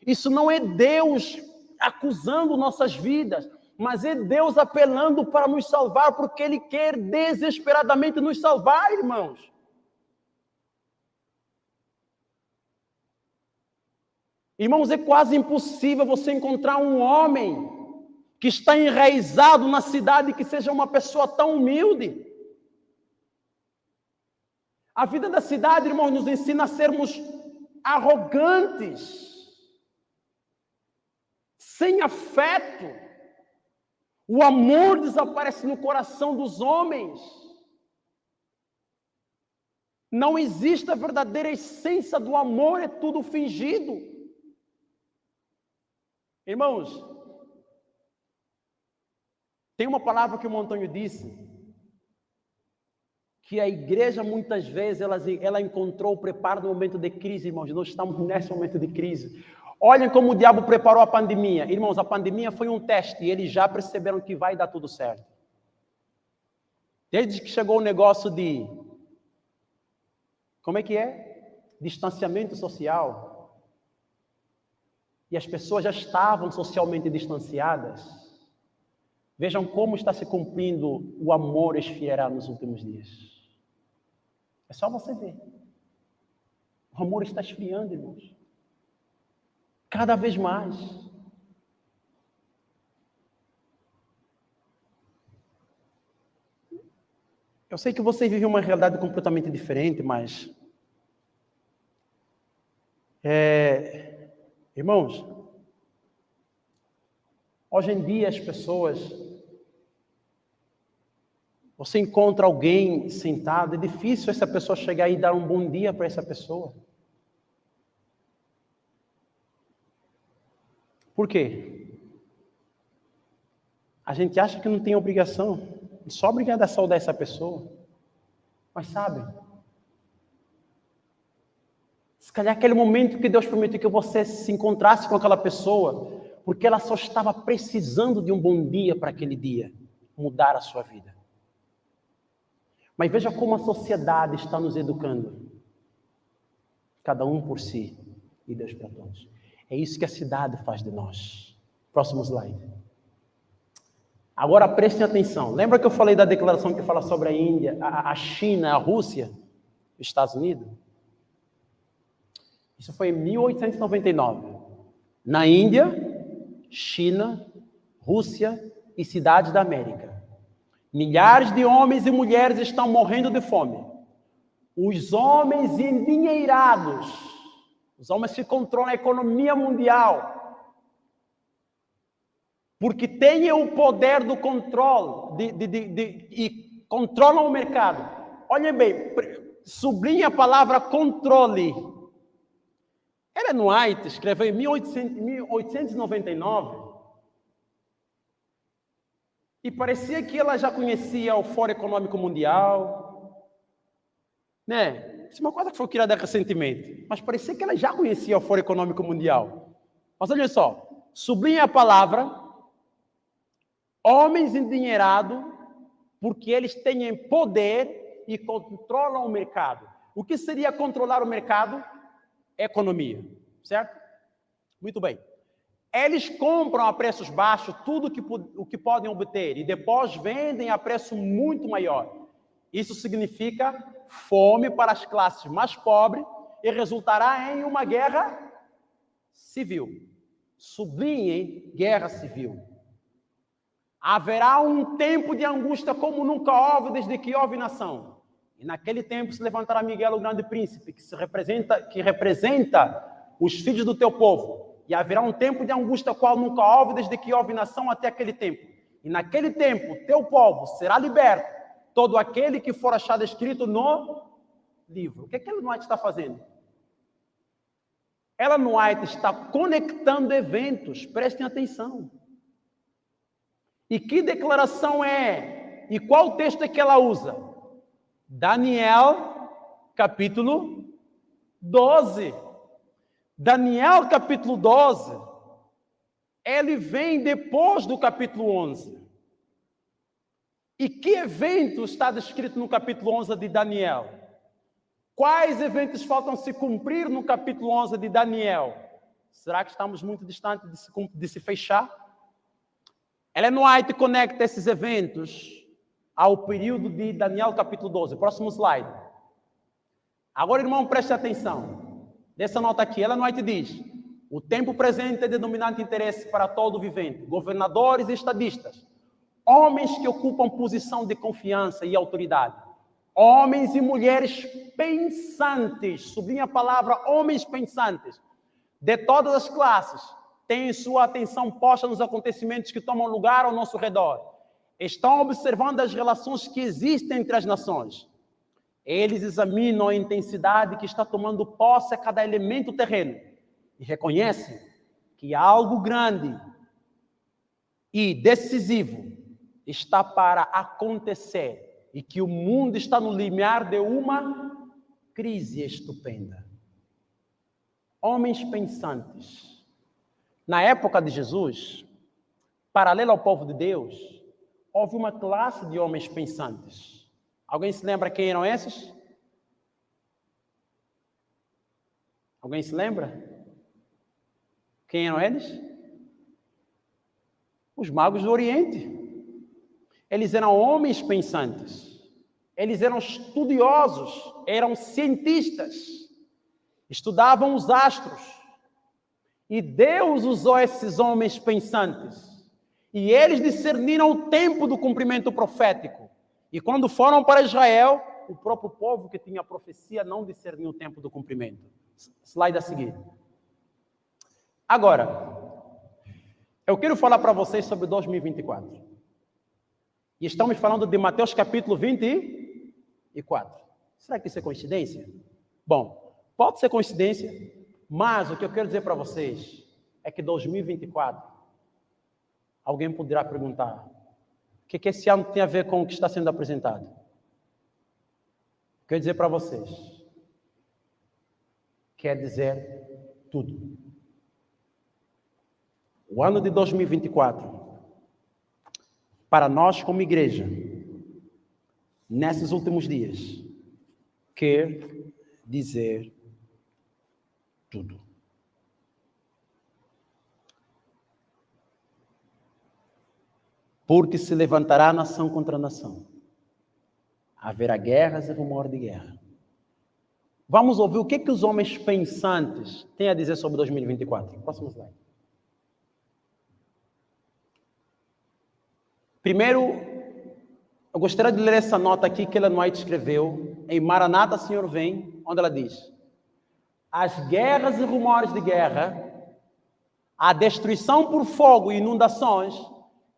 Isso não é Deus acusando nossas vidas, mas é Deus apelando para nos salvar, porque Ele quer desesperadamente nos salvar, irmãos. Irmãos, é quase impossível você encontrar um homem que está enraizado na cidade que seja uma pessoa tão humilde. A vida da cidade, irmãos, nos ensina a sermos arrogantes, sem afeto. O amor desaparece no coração dos homens. Não existe a verdadeira essência do amor, é tudo fingido. Irmãos, tem uma palavra que o Montanho disse, que a igreja, muitas vezes, ela encontrou o preparo no momento de crise, irmãos. Nós estamos nesse momento de crise. Olhem como o diabo preparou a pandemia. Irmãos, a pandemia foi um teste e eles já perceberam que vai dar tudo certo. Desde que chegou o negócio de... Como é que é? Distanciamento social. E as pessoas já estavam socialmente distanciadas. Vejam como está se cumprindo o amor esfriará nos últimos dias. É só você ver. O amor está esfriando, irmãos. Cada vez mais. Eu sei que você vive uma realidade completamente diferente, mas... Irmãos, hoje em dia as pessoas... Você encontra alguém sentado, é difícil essa pessoa chegar e dar um bom dia para essa pessoa. Por quê? A gente acha que não tem obrigação, só obrigado a saudar essa pessoa. Mas sabe, se calhar aquele momento que Deus permitiu que você se encontrasse com aquela pessoa, porque ela só estava precisando de um bom dia para aquele dia mudar a sua vida. Mas veja como a sociedade está nos educando. Cada um por si e Deus para todos. É isso que a cidade faz de nós. Próximo slide. Agora prestem atenção. Lembra que eu falei da declaração que fala sobre a Índia, a China, a Rússia, os Estados Unidos? Isso foi em 1899. Na Índia, China, Rússia e cidades da América. Milhares de homens e mulheres estão morrendo de fome. Os homens endinheirados, os homens que controlam a economia mundial, porque têm o poder do controle e controlam o mercado. Olhem bem, sublinha a palavra controle. Ellen White escreveu em 1899 e parecia que ela já conhecia o Fórum Econômico Mundial, né? Isso é uma coisa que foi criada recentemente, mas parecia que ela já conhecia o Fórum Econômico Mundial. Mas olha só, sublinha a palavra homens endinheirados, porque eles têm poder e controlam o mercado. O que seria controlar o mercado? Economia, certo? Muito bem. Eles compram a preços baixos tudo o que podem obter e depois vendem a preço muito maior. Isso significa fome para as classes mais pobres e resultará em uma guerra civil. Sublinhem guerra civil. Haverá um tempo de angústia como nunca houve desde que houve nação. E naquele tempo se levantará Miguel, o grande príncipe, que representa os filhos do teu povo. E haverá um tempo de angústia qual nunca houve desde que houve nação até aquele tempo. E naquele tempo teu povo será liberto, todo aquele que for achado escrito no livro. O que é que Ellen White está fazendo? Ellen White está conectando eventos, prestem atenção. E que declaração é? E qual texto é que ela usa? Daniel, capítulo 12. Daniel, capítulo 12, ele vem depois do capítulo 11. E que evento está descrito no capítulo 11 de Daniel? Quais eventos faltam se cumprir no capítulo 11 de Daniel? Será que estamos muito distantes de se fechar? Ellen White conecta esses eventos ao período de Daniel, capítulo 12. Próximo slide. Agora, irmão, preste atenção. Dessa nota aqui, Ellen White diz: o tempo presente é de dominante interesse para todo o vivente, governadores e estadistas, homens que ocupam posição de confiança e autoridade, homens e mulheres pensantes, sublinha a palavra homens pensantes, de todas as classes, têm sua atenção posta nos acontecimentos que tomam lugar ao nosso redor, estão observando as relações que existem entre as nações. Eles examinam a intensidade que está tomando posse a cada elemento terreno e reconhecem que algo grande e decisivo está para acontecer e que o mundo está no limiar de uma crise estupenda. Homens pensantes. Na época de Jesus, paralelo ao povo de Deus, houve uma classe de homens pensantes. Alguém se lembra quem eram esses? Alguém se lembra? Quem eram eles? Os magos do Oriente. Eles eram homens pensantes. Eles eram estudiosos, eram cientistas. Estudavam os astros. E Deus usou esses homens pensantes. E eles discerniram o tempo do cumprimento profético. E quando foram para Israel, o próprio povo que tinha a profecia não discerniu o tempo do cumprimento. Slide a seguir. Agora, eu quero falar para vocês sobre 2024. E estamos falando de Mateus capítulo 24. Será que isso é coincidência? Bom, pode ser coincidência, mas o que eu quero dizer para vocês é que 2024, alguém poderá perguntar, o que esse ano tem a ver com o que está sendo apresentado? Quero dizer para vocês, quer dizer tudo. O ano de 2024, para nós como igreja, nesses últimos dias, quer dizer tudo. Porque se levantará nação contra nação. Haverá guerras e rumor de guerra. Vamos ouvir o que os homens pensantes têm a dizer sobre 2024. Próximo slide. Primeiro, eu gostaria de ler essa nota aqui que Ellen White escreveu em Maranata, Senhor Vem, onde ela diz: as guerras e rumores de guerra, a destruição por fogo e inundações,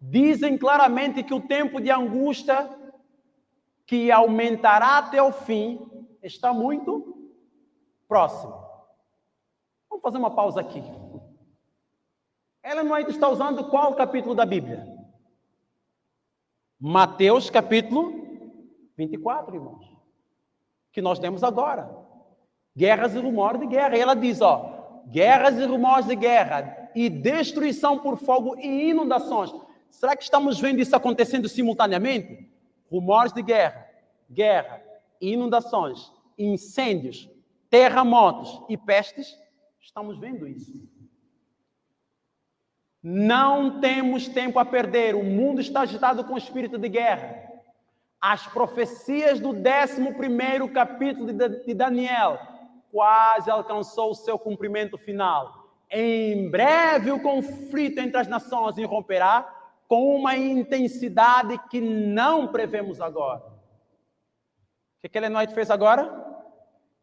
dizem claramente que o tempo de angústia, que aumentará até o fim, está muito próximo. Vamos fazer uma pausa aqui. Ellen White está usando qual capítulo da Bíblia? Mateus capítulo 24, irmãos, que nós temos agora. Guerras e rumores de guerra. E ela diz, guerras e rumores de guerra, e destruição por fogo e inundações. Será que estamos vendo isso acontecendo simultaneamente? Rumores de guerra, guerra, inundações, incêndios, terremotos e pestes. Estamos vendo isso. Não temos tempo a perder. O mundo está agitado com o espírito de guerra. As profecias do 11º capítulo de Daniel quase alcançou o seu cumprimento final. Em breve o conflito entre as nações irromperá com uma intensidade que não prevemos agora. O que Ellen White fez agora?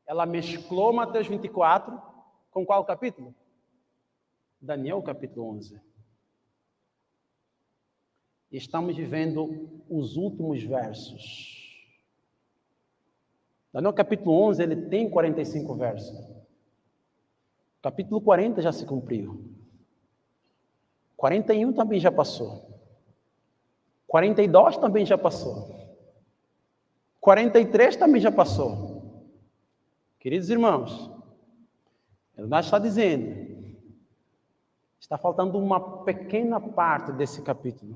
Ela mesclou Mateus 24 com qual capítulo? Daniel capítulo 11. Estamos vivendo os últimos versos. Daniel capítulo 11, ele tem 45 versos. Capítulo 40 já se cumpriu. 41 também já passou. 42 também já passou. 43 também já passou. Queridos irmãos, ele está dizendo, está faltando uma pequena parte desse capítulo.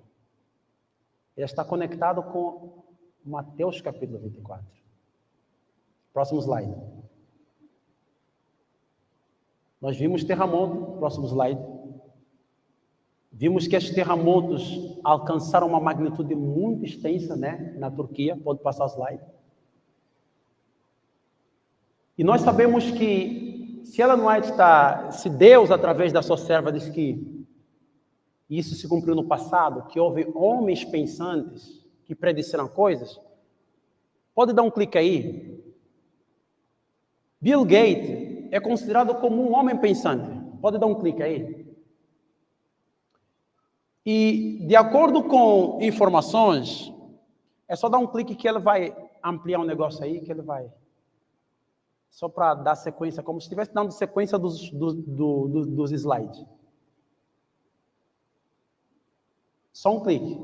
Ele está conectado com Mateus capítulo 24. Próximo slide. Nós vimos terremoto, próximo slide. Vimos que esses terremotos alcançaram uma magnitude muito extensa, né, na Turquia. Pode passar o slide. E nós sabemos que se Deus, através da sua serva, diz que isso se cumpriu no passado, que houve homens pensantes que predisseram coisas. Pode dar um clique aí. Bill Gates é considerado como um homem pensante. Pode dar um clique aí. E, de acordo com informações, é só dar um clique que ele vai ampliar um negócio aí, que ele vai... Só para dar sequência, como se estivesse dando sequência dos slides. Só um clique.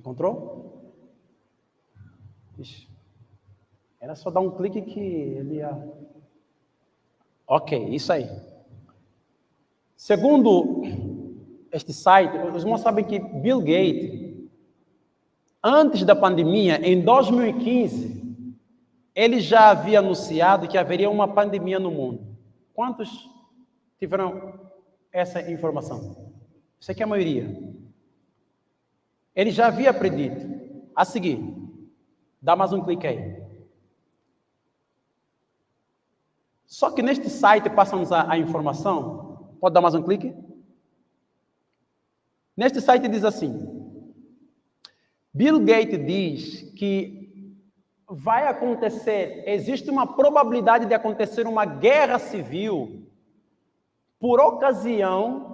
Encontrou? Ixi. Era só dar um clique que ele ia... Ok, isso aí. Segundo este site, os irmãos sabem que Bill Gates, antes da pandemia, em 2015, ele já havia anunciado que haveria uma pandemia no mundo. Quantos tiveram essa informação? Isso aqui é a maioria. Ele já havia predito. A seguir, dá mais um clique aí. Só que neste site passa-nos a informação. Pode dar mais um clique? Neste site diz assim: Bill Gates diz que vai acontecer, existe uma probabilidade de acontecer uma guerra civil por ocasião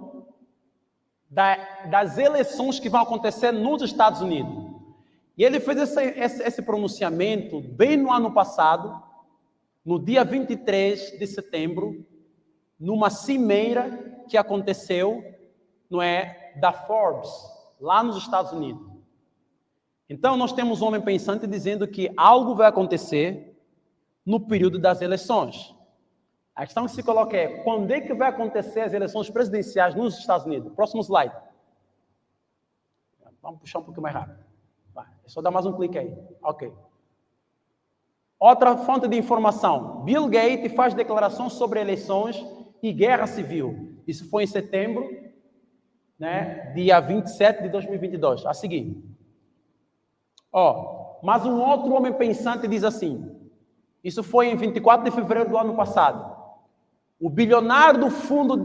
das eleições que vão acontecer nos Estados Unidos. E ele fez esse pronunciamento bem no ano passado, no dia 23 de setembro, numa cimeira que aconteceu, não é, da Forbes, lá nos Estados Unidos. Então, nós temos um homem pensante dizendo que algo vai acontecer no período das eleições. A questão que se coloca é, quando é que vai acontecer as eleições presidenciais nos Estados Unidos? Próximo slide. Vamos puxar um pouquinho mais rápido. Vai, é só dar mais um clique aí. Ok. Outra fonte de informação. Bill Gates faz declarações sobre eleições e guerra civil. Isso foi em setembro, né, dia 27 de 2022. A seguir. Mas um outro homem pensante diz assim, isso foi em 24 de fevereiro do ano passado. O bilionário do fundo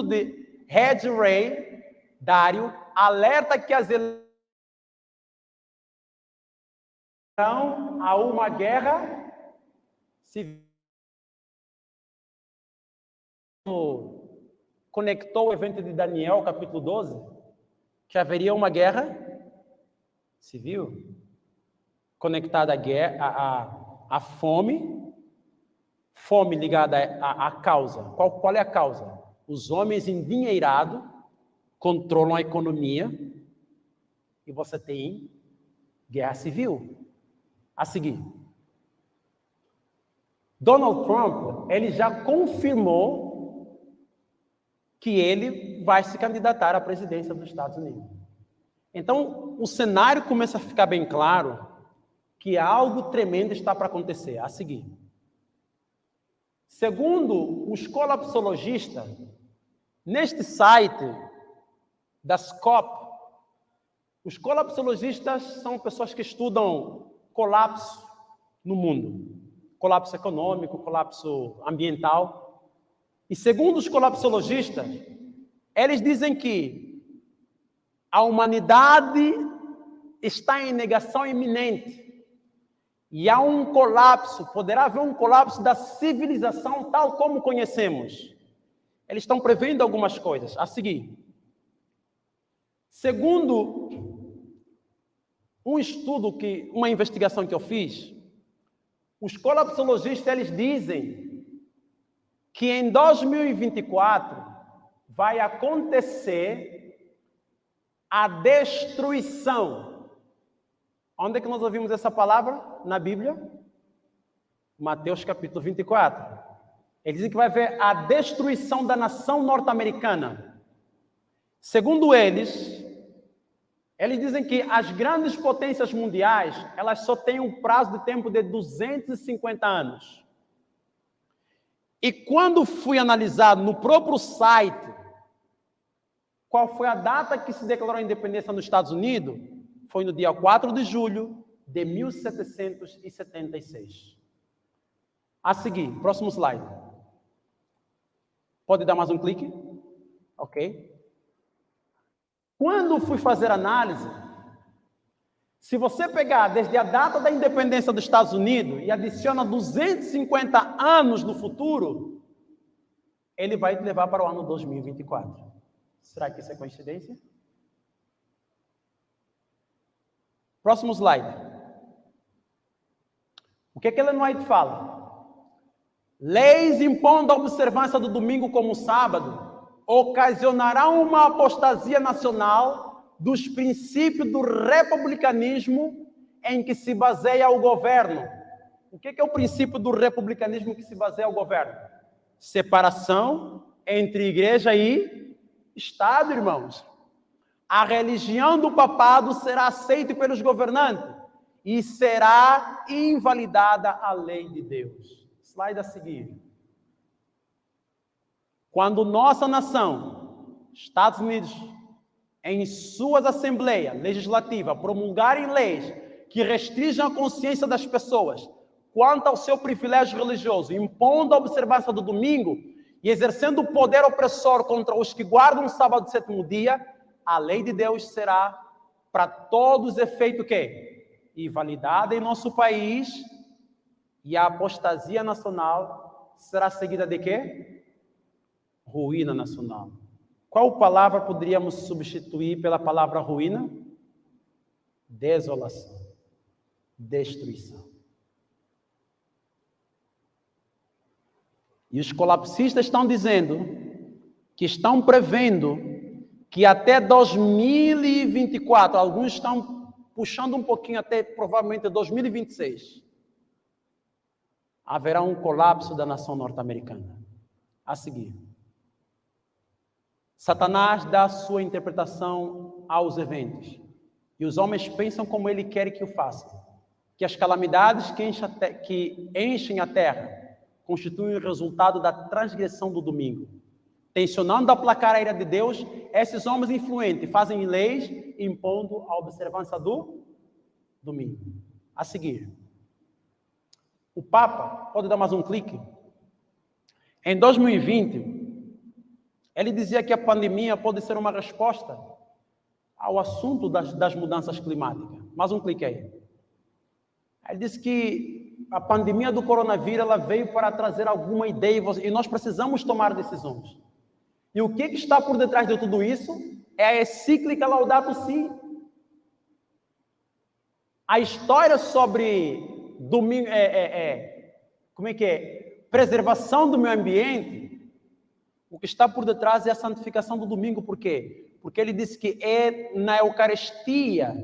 de Hedge Ray Dalio alerta que as eleições a uma guerra civil. Conectou o evento de Daniel, capítulo 12, que haveria uma guerra civil conectada à guerra, à fome ligada à causa. Qual é a causa? Os homens endinheirados controlam a economia e você tem guerra civil. A seguir, Donald Trump, ele já confirmou que ele vai se candidatar à presidência dos Estados Unidos. Então, o cenário começa a ficar bem claro que algo tremendo está para acontecer. A seguir, segundo os colapsologistas, neste site das COP, os colapsologistas são pessoas que estudam colapso no mundo, colapso econômico, colapso ambiental. E segundo os colapsologistas, eles dizem que a humanidade está em negação iminente e há um colapso, poderá haver um colapso da civilização tal como conhecemos. Eles estão prevendo algumas coisas. A seguir, segundo um estudo, uma investigação que eu fiz, os colapsologistas, eles dizem que em 2024 vai acontecer a destruição. Onde é que nós ouvimos essa palavra? Na Bíblia? Mateus capítulo 24. Eles dizem que vai haver a destruição da nação norte-americana. Segundo eles dizem que as grandes potências mundiais, elas só têm um prazo de tempo de 250 anos. E quando fui analisado no próprio site, qual foi a data que se declarou a independência nos Estados Unidos? Foi no dia 4 de julho de 1776. A seguir, próximo slide. Pode dar mais um clique? Ok. Quando fui fazer análise, se você pegar desde a data da independência dos Estados Unidos e adiciona 250 anos no futuro, ele vai te levar para o ano 2024. Será que isso é coincidência? Próximo slide. O que Ellen White fala? Leis impondo a observância do domingo como sábado ocasionarão uma apostasia nacional dos princípios do republicanismo em que se baseia o governo. O que é o princípio do republicanismo que se baseia o governo? Separação entre igreja e Estado, irmãos. A religião do papado será aceita pelos governantes e será invalidada a lei de Deus. Slide a seguir. Quando nossa nação, Estados Unidos, em suas assembleias legislativas, promulgarem leis que restringam a consciência das pessoas quanto ao seu privilégio religioso, impondo a observância do domingo e exercendo o poder opressor contra os que guardam o sábado e sétimo dia, a lei de Deus será, para todos os efeitos, o quê? Invalidada em nosso país, e a apostasia nacional será seguida de quê? Ruína nacional. Qual palavra poderíamos substituir pela palavra ruína? Desolação. Destruição. E os colapsistas estão dizendo que estão prevendo que até 2024, alguns estão puxando um pouquinho até provavelmente 2026, haverá um colapso da nação norte-americana. A seguir, Satanás dá a sua interpretação aos eventos, e os homens pensam como ele quer que o façam, que as calamidades que enchem a terra constituem o resultado da transgressão do domingo. Tensionando aplacar a ira de Deus, esses homens influentes fazem leis impondo a observância do domingo. A seguir, o Papa, pode dar mais um clique? Em 2020, ele dizia que a pandemia pode ser uma resposta ao assunto das mudanças climáticas. Mais um clique aí. Ele disse que a pandemia do coronavírus ela veio para trazer alguma ideia e nós precisamos tomar decisões. E o que está por detrás de tudo isso é a encíclica Laudato Si. A história sobre domingo, preservação do meio ambiente, o que está por detrás é a santificação do domingo. Por quê? Porque ele disse que é na Eucaristia,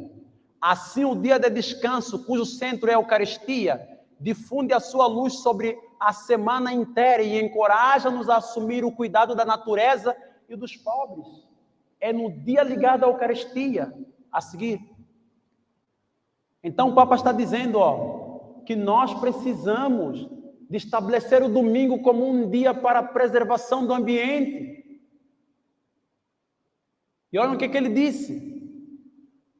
assim o dia de descanso, cujo centro é a Eucaristia, difunde a sua luz sobre a semana inteira e encoraja-nos a assumir o cuidado da natureza e dos pobres. É no dia ligado à Eucaristia. A seguir. Então o Papa está dizendo, que nós precisamos de estabelecer o domingo como um dia para a preservação do ambiente. E olha o que ele disse.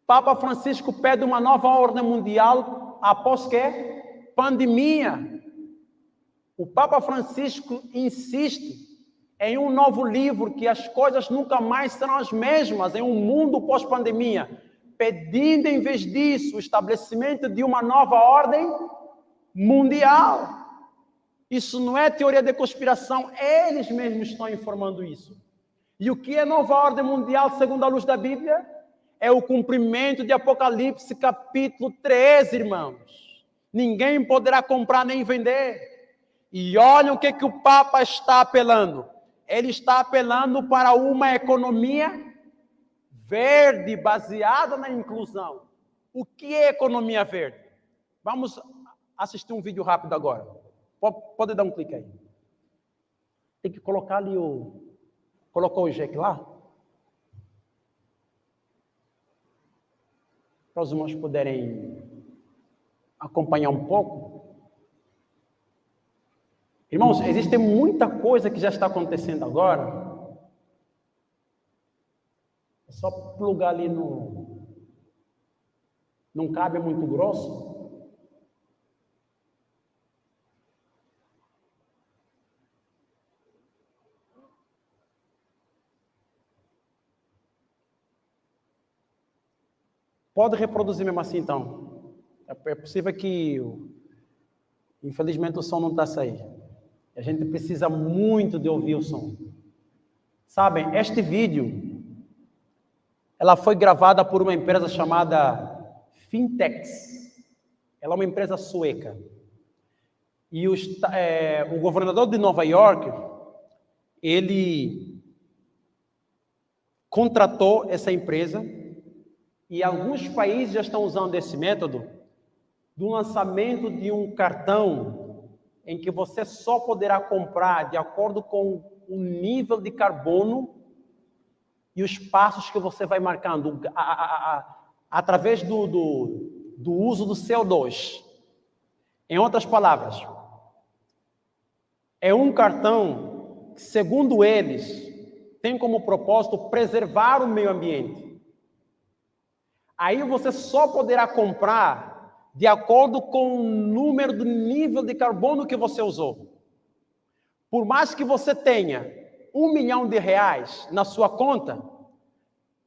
Papa Francisco pede uma nova ordem mundial após que? Pandemia. O Papa Francisco insiste em um novo livro que as coisas nunca mais serão as mesmas em um mundo pós-pandemia, pedindo em vez disso o estabelecimento de uma nova ordem mundial. Isso não é teoria de conspiração, eles mesmos estão informando isso. E o que é nova ordem mundial segundo a luz da Bíblia? É o cumprimento de Apocalipse capítulo 13, irmãos. Ninguém poderá comprar nem vender. E olha o que o Papa está apelando. Ele está apelando para uma economia verde, baseada na inclusão. O que é economia verde? Vamos assistir um vídeo rápido agora. Pode dar um clique aí. Tem que colocar ali Colocou o Jack lá? Para os irmãos poderem acompanhar um pouco. Irmãos, existe muita coisa que já está acontecendo agora. É só plugar ali não cabe muito grosso. Pode reproduzir mesmo assim, então. É possível que, infelizmente, o som não está saindo. A gente precisa muito de ouvir o som. Sabem, este vídeo, ela foi gravada por uma empresa chamada Fintex. Ela é uma empresa sueca. E o governador de Nova York, ele contratou essa empresa e alguns países já estão usando esse método, do lançamento de um cartão em que você só poderá comprar de acordo com o nível de carbono e os passos que você vai marcando através do uso do CO2. Em outras palavras, é um cartão que, segundo eles, tem como propósito preservar o meio ambiente. Aí você só poderá comprar de acordo com o número do nível de carbono que você usou. Por mais que você tenha R$1 milhão na sua conta,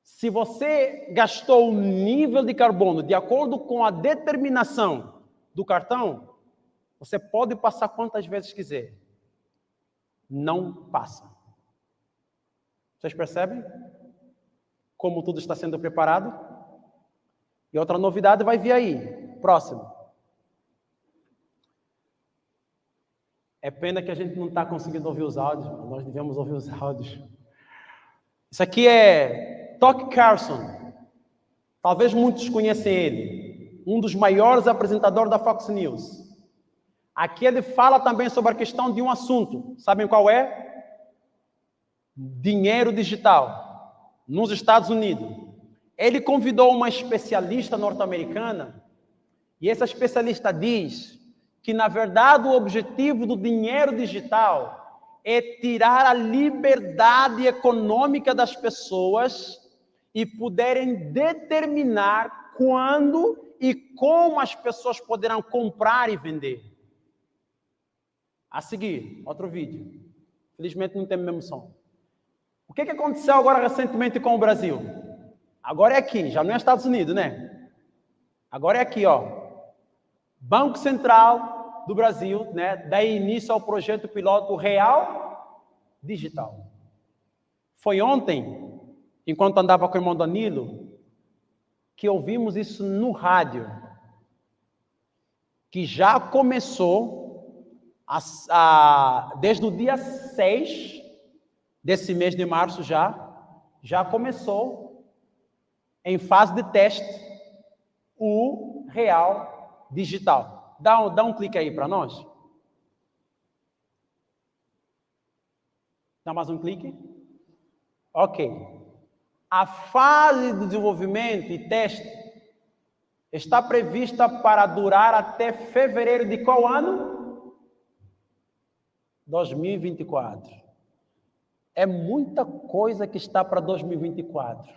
se você gastou o nível de carbono de acordo com a determinação do cartão, você pode passar quantas vezes quiser. Não passa. Vocês percebem como tudo está sendo preparado? E outra novidade vai vir aí. Próximo. É pena que a gente não está conseguindo ouvir os áudios. Nós devemos ouvir os áudios. Isso aqui é Tucker Carlson. Talvez muitos conhecem ele. Um dos maiores apresentadores da Fox News. Aqui ele fala também sobre a questão de um assunto. Sabem qual é? Dinheiro digital. Nos Estados Unidos. Ele convidou uma especialista norte-americana. E essa especialista diz que, na verdade, o objetivo do dinheiro digital é tirar a liberdade econômica das pessoas e poderem determinar quando e como as pessoas poderão comprar e vender. A seguir, outro vídeo. Felizmente não tem mesmo som. O que aconteceu agora recentemente com o Brasil? Agora é aqui, já não é Estados Unidos, né? Agora é aqui, ó. Banco Central do Brasil, né? Dá início ao projeto piloto Real Digital. Foi ontem, enquanto andava com o irmão Danilo, que ouvimos isso no rádio, que já começou desde o dia 6 desse mês de março já começou em fase de teste o Real Digital. Dá um clique aí para nós. Dá mais um clique. Ok. A fase de desenvolvimento e teste está prevista para durar até fevereiro de qual ano? 2024. É muita coisa que está para 2024.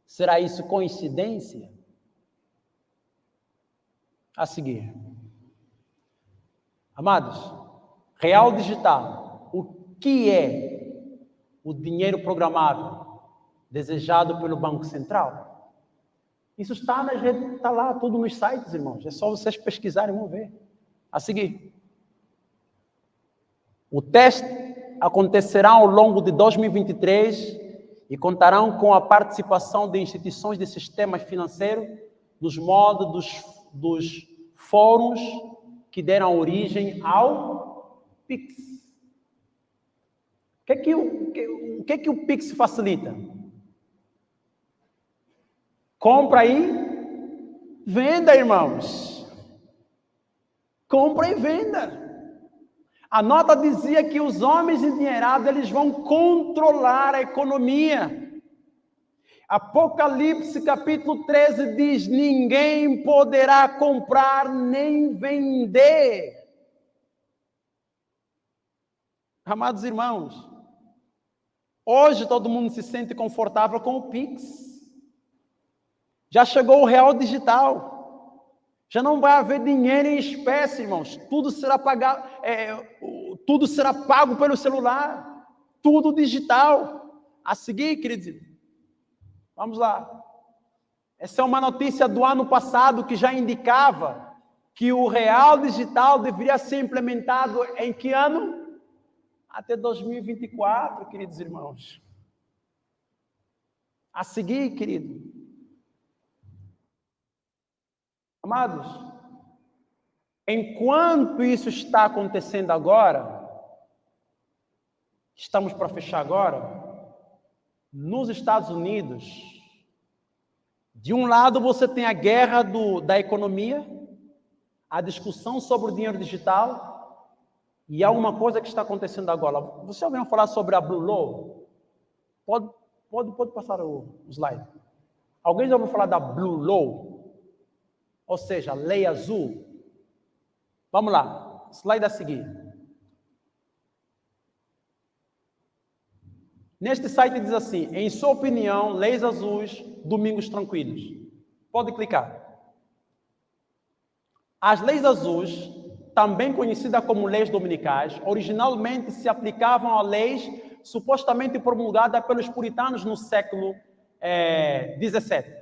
Será isso coincidência? A seguir. Amados, Real Digital, o que é o dinheiro programável desejado pelo Banco Central? Isso está nas redes, está lá, tudo nos sites, irmãos. É só vocês pesquisarem e vão ver. A seguir. O teste acontecerá ao longo de 2023 e contarão com a participação de instituições de sistemas financeiros nos modos dos fóruns que deram origem ao Pix. O que o Pix facilita? Compra e venda, irmãos. Compra e venda. A nota dizia que os homens endinheirados, eles vão controlar a economia. Apocalipse capítulo 13 diz: ninguém poderá comprar nem vender. Amados irmãos, hoje todo mundo se sente confortável com o Pix. Já chegou o Real Digital. Já não vai haver dinheiro em espécie, irmãos. Tudo será pago pelo celular. Tudo digital. A seguir, queridos, vamos lá. Essa é uma notícia do ano passado que já indicava que o Real Digital deveria ser implementado em que ano? Até 2024, queridos irmãos. A seguir, querido. Amados, enquanto isso está acontecendo agora, estamos para fechar agora, nos Estados Unidos, De um lado, você tem a guerra da economia, a discussão sobre o dinheiro digital, e há uma coisa que está acontecendo agora. Você ouviu falar sobre a Blue Law? Pode passar o slide. Alguém já ouviu falar da Blue Law? Ou seja, lei azul? Vamos lá, slide a seguir. Neste site diz assim: em sua opinião, leis azuis, domingos tranquilos. Pode clicar. As leis azuis, também conhecidas como leis dominicais, originalmente se aplicavam a leis supostamente promulgadas pelos puritanos no século XVII.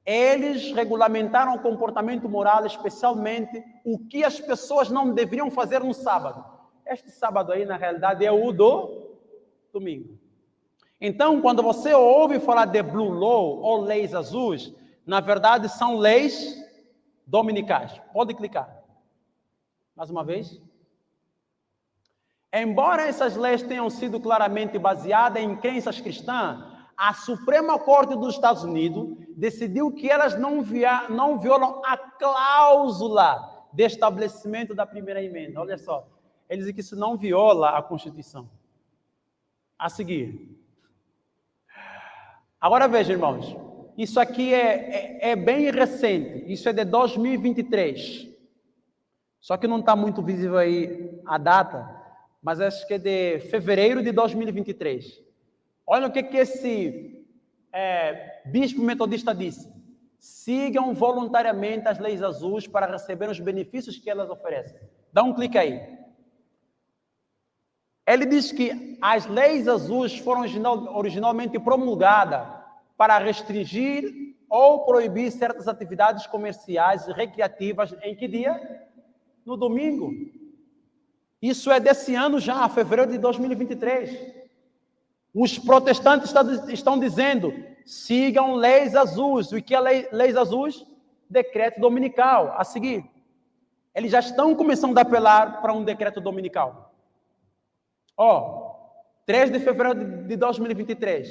Eles regulamentaram o comportamento moral, especialmente o que as pessoas não deveriam fazer no sábado. Este sábado aí, na realidade, é o do domingo. Então, quando você ouve falar de Blue Law ou leis azuis, na verdade são leis dominicais. Pode clicar. Mais uma vez. Embora essas leis tenham sido claramente baseadas em crenças cristãs, a Suprema Corte dos Estados Unidos decidiu que elas não violam a cláusula de estabelecimento da primeira emenda. Olha só, eles dizem que isso não viola a Constituição. A seguir. Agora veja, irmãos, isso aqui é bem recente, isso é de 2023. Só que não está muito visível aí a data, mas acho que é de fevereiro de 2023. Olha o que esse bispo metodista disse. Sigam voluntariamente as leis azuis para receber os benefícios que elas oferecem. Dá um clique aí. Ele diz que as leis azuis foram originalmente promulgadas para restringir ou proibir certas atividades comerciais e recreativas em que dia? No domingo. Isso é desse ano já, fevereiro de 2023. Os protestantes estão dizendo, sigam leis azuis. O que é leis azuis? Decreto dominical. A seguir, eles já estão começando a apelar para um decreto dominical. 3 de fevereiro de 2023.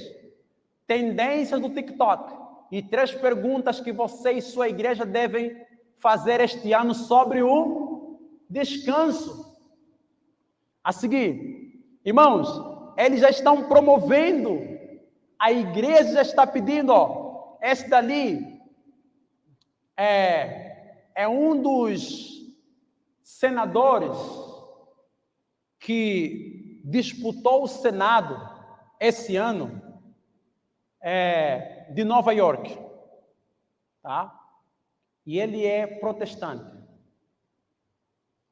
Tendências do TikTok. E 3 perguntas que você e sua igreja devem fazer este ano sobre o descanso. A seguir, irmãos, eles já estão promovendo, a igreja já está pedindo, esse dali é um dos senadores que disputou o Senado esse ano, de Nova York, tá? E ele é protestante.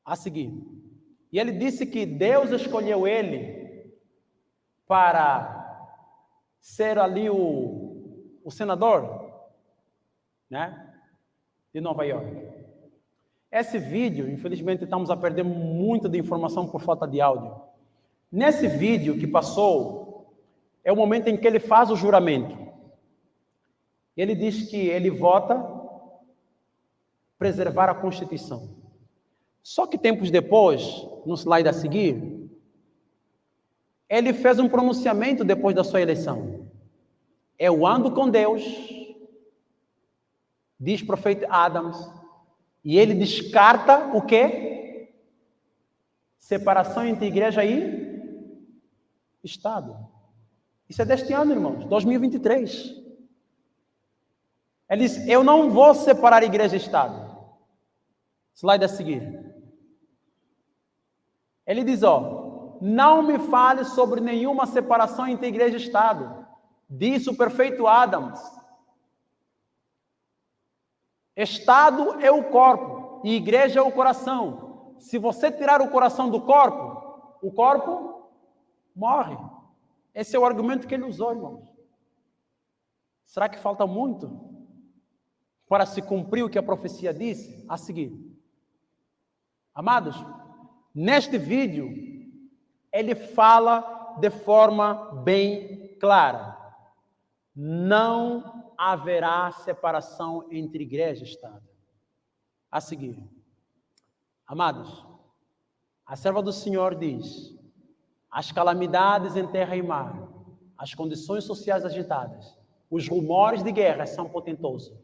A seguir, e ele disse que Deus escolheu ele para ser ali o senador, né, de Nova York. Esse vídeo, infelizmente, estamos a perder muito de informação por falta de áudio. Nesse vídeo que passou, é o momento em que ele faz o juramento. Ele diz que ele vota preservar a Constituição. Só que tempos depois, no slide a seguir, ele fez um pronunciamento depois da sua eleição. Eu ando com Deus, diz o profeta Adams, e ele descarta o quê? Separação entre igreja e Estado. Isso é deste ano, irmãos, 2023. Ele diz, eu não vou separar igreja e Estado. Slide a seguir. Ele diz, não me fale sobre nenhuma separação entre igreja e Estado. Disse o prefeito Adams. Estado é o corpo e igreja é o coração. Se você tirar o coração do corpo, o corpo morre. Esse é o argumento que ele usou, irmãos. Será que falta muito para se cumprir o que a profecia disse? A seguir. Amados, neste vídeo, ele fala de forma bem clara. Não haverá separação entre igreja e Estado. A seguir. Amados, a serva do Senhor diz, as calamidades em terra e mar, as condições sociais agitadas, Os rumores de guerra são portentosos.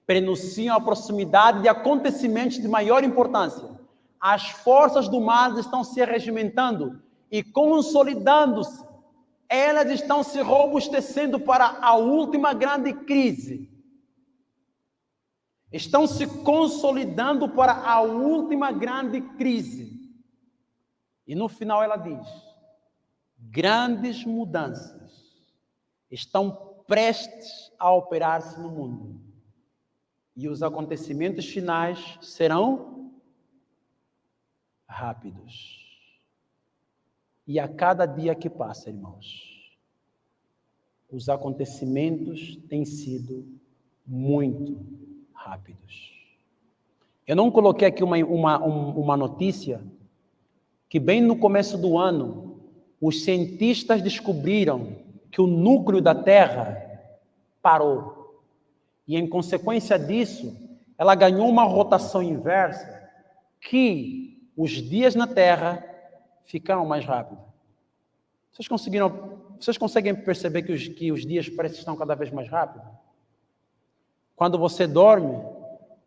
Prenunciam a proximidade de acontecimentos de maior importância. As forças do mal estão se regimentando e consolidando-se. Elas estão se robustecendo para a última grande crise. Estão se consolidando para a última grande crise. E no final ela diz: grandes mudanças estão prestes a operar-se no mundo. E os acontecimentos finais serão rápidos. E a cada dia que passa, irmãos, os acontecimentos têm sido muito rápidos. Eu não coloquei aqui uma notícia que bem no começo do ano, os cientistas descobriram que o núcleo da Terra parou. E em consequência disso, ela ganhou uma rotação inversa, que os dias na Terra ficaram mais rápidos. Vocês conseguem perceber que os dias parecem estar cada vez mais rápidos? Quando você dorme,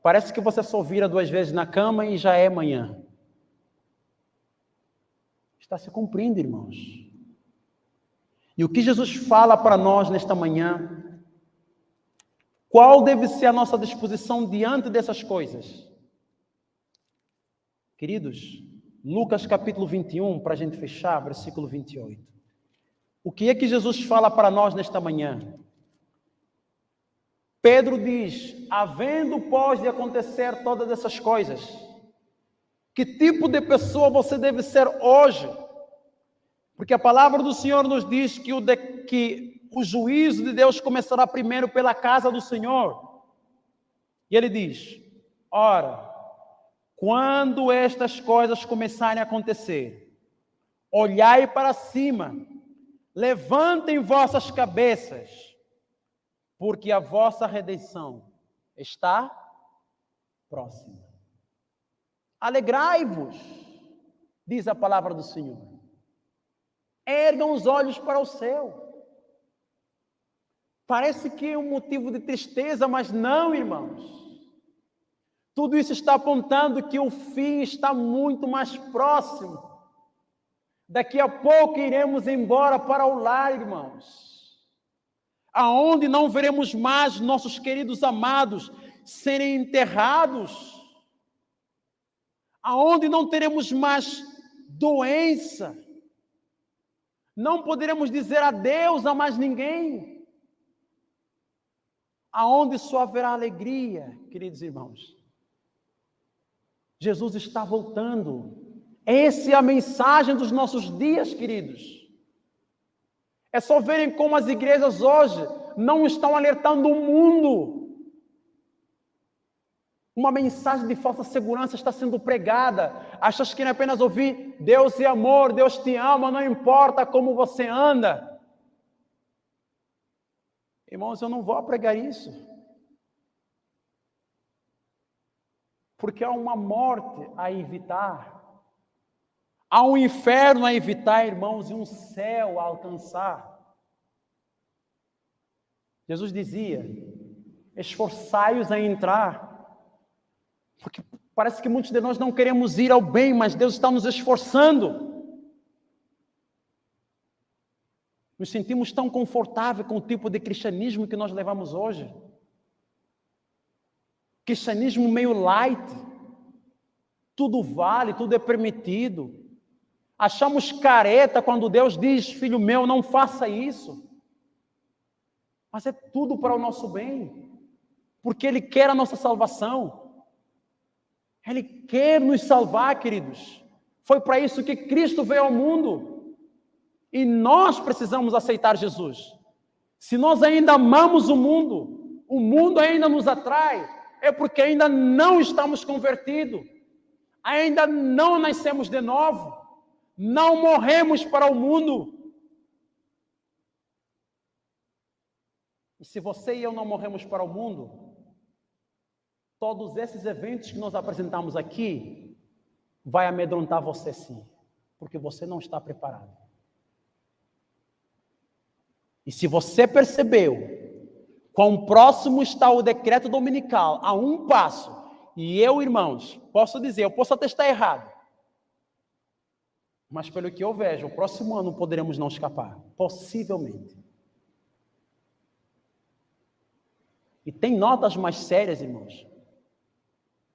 parece que você só vira 2 vezes na cama e já é manhã. Está se cumprindo, irmãos. E o que Jesus fala para nós nesta manhã? Qual deve ser a nossa disposição diante dessas coisas? Queridos, Lucas capítulo 21, para a gente fechar, versículo 28. O que é que Jesus fala para nós nesta manhã? Pedro diz: havendo pós de acontecer todas essas coisas, que tipo de pessoa você deve ser hoje? Porque a palavra do Senhor nos diz que o juízo de Deus começará primeiro pela casa do Senhor. E ele diz: ora, quando estas coisas começarem a acontecer, olhai para cima, levantem vossas cabeças, porque a vossa redenção está próxima. Alegrai-vos, diz a palavra do Senhor. Ergam os olhos para o céu. Parece que é um motivo de tristeza, mas não, irmãos. Tudo isso está apontando que o fim está muito mais próximo. Daqui a pouco iremos embora para o lar, irmãos, aonde não veremos mais nossos queridos amados serem enterrados, aonde não teremos mais doença, não poderemos dizer adeus a mais ninguém, aonde só haverá alegria, queridos irmãos. Jesus está voltando. Essa é a mensagem dos nossos dias, queridos. É só verem como as igrejas hoje não estão alertando o mundo. Uma mensagem de falsa segurança está sendo pregada. Achas que não é apenas ouvir Deus é amor, Deus te ama, não importa como você anda. Irmãos, eu não vou pregar isso. Porque há uma morte a evitar. Há um inferno a evitar, irmãos, e um céu a alcançar. Jesus dizia: esforçai-os a entrar. Porque parece que muitos de nós não queremos ir ao bem, mas Deus está nos esforçando. Nos sentimos tão confortáveis com o tipo de cristianismo que nós levamos hoje. Cristianismo meio light. Tudo vale, tudo é permitido. Achamos careta quando Deus diz: filho meu, não faça isso. Mas é tudo para o nosso bem. Porque Ele quer a nossa salvação. Ele quer nos salvar, queridos. Foi para isso que Cristo veio ao mundo. E nós precisamos aceitar Jesus. Se nós ainda amamos o mundo ainda nos atrai, é porque ainda não estamos convertidos. Ainda não nascemos de novo. Não morremos para o mundo. E se você e eu não morremos para o mundo, todos esses eventos que nós apresentamos aqui vai amedrontar você sim, porque você não está preparado. E se você percebeu Quão próximo está o decreto dominical, a um passo. E eu, irmãos, posso dizer, eu posso até estar errado, mas pelo que eu vejo, o próximo ano poderemos não escapar, possivelmente. E tem notas mais sérias, irmãos,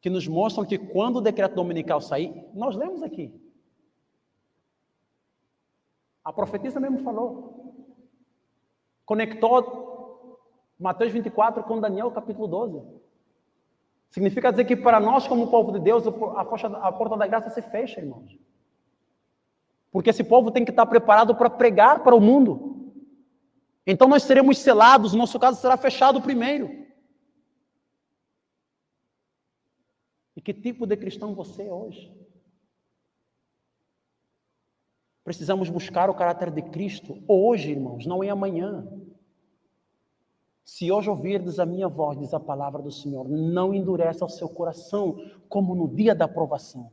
que nos mostram que quando o decreto dominical sair, nós lemos aqui. A profetisa mesmo falou. Conectou Mateus 24 com Daniel capítulo 12. Significa dizer que para nós, como povo de Deus, a porta da graça se fecha, irmãos. Porque esse povo tem que estar preparado para pregar para o mundo. Então nós seremos selados, nosso caso será fechado primeiro. E que tipo de cristão você é hoje? Precisamos buscar o caráter de Cristo hoje, irmãos, não é amanhã. Se hoje ouvirdes a minha voz, diz a palavra do Senhor, não endureça o seu coração, como no dia da provação.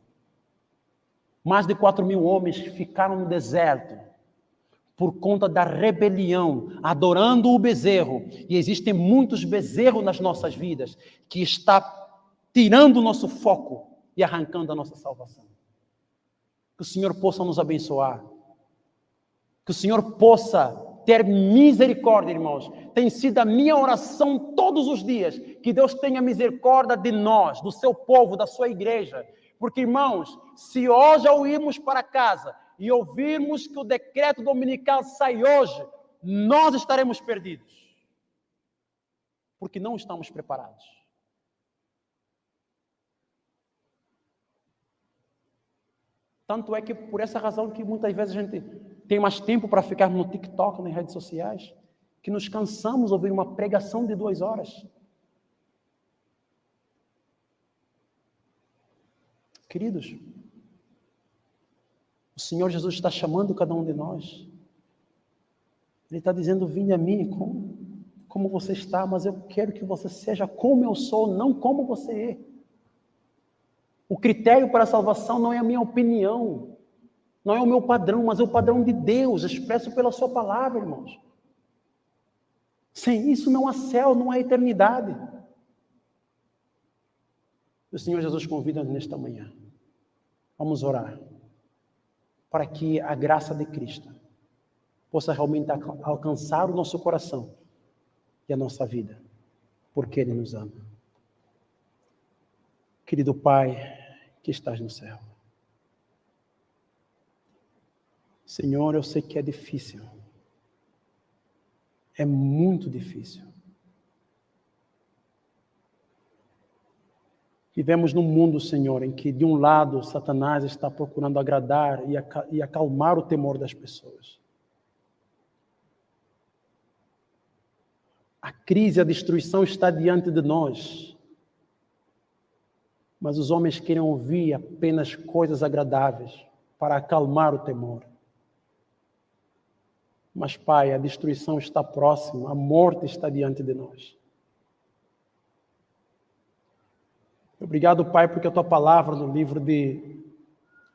Mais de 4.000 homens ficaram no deserto por conta da rebelião, adorando o bezerro. E existem muitos bezerros nas nossas vidas que está tirando o nosso foco e arrancando a nossa salvação. Que o Senhor possa nos abençoar. Que o Senhor possa ter misericórdia, irmãos. Tem sido a minha oração todos os dias, que Deus tenha misericórdia de nós, do seu povo, da sua igreja. Porque, irmãos, se hoje ao irmos para casa e ouvirmos que o decreto dominical sai hoje, nós estaremos perdidos. Porque não estamos preparados. Tanto é que por essa razão que muitas vezes a gente tem mais tempo para ficar no TikTok, nas redes sociais, que nos cansamos de ouvir uma pregação de 2 horas. Queridos, o Senhor Jesus está chamando cada um de nós. Ele está dizendo, vinde a mim como você está, mas eu quero que você seja como eu sou, não como você é. O critério para a salvação não é a minha opinião, não é o meu padrão, mas é o padrão de Deus, expresso pela sua palavra, irmãos. Sem isso não há céu, não há eternidade. O Senhor Jesus convida-nos nesta manhã. Vamos orar para que a graça de Cristo possa realmente alcançar o nosso coração e a nossa vida, porque Ele nos ama. Querido Pai, que estás no céu. Senhor, eu sei que é difícil. É muito difícil. Vivemos num mundo, Senhor, em que de um lado Satanás está procurando agradar e acalmar o temor das pessoas. A crise, a destruição está diante de nós. Mas os homens querem ouvir apenas coisas agradáveis para acalmar o temor. Mas, Pai, a destruição está próxima, a morte está diante de nós. Obrigado, Pai, porque a Tua palavra no livro de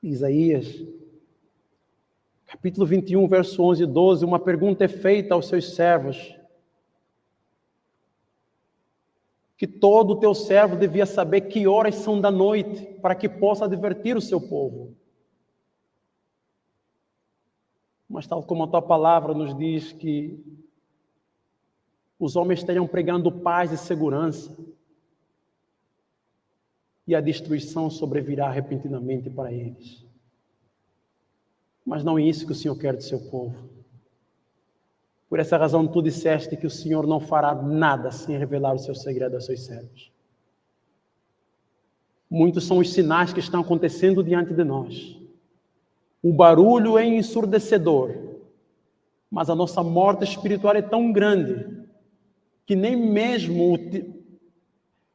Isaías, capítulo 21, verso 11 e 12, uma pergunta é feita aos seus servos, que todo o teu servo devia saber que horas são da noite, para que possa advertir o seu povo. Mas tal como a tua palavra nos diz que os homens estariam pregando paz e segurança, e a destruição sobrevirá repentinamente para eles. Mas não é isso que o Senhor quer do seu povo. Por essa razão, tu disseste que o Senhor não fará nada sem revelar o seu segredo aos seus servos. Muitos são os sinais que estão acontecendo diante de nós. O barulho é ensurdecedor, mas a nossa morte espiritual é tão grande que nem mesmo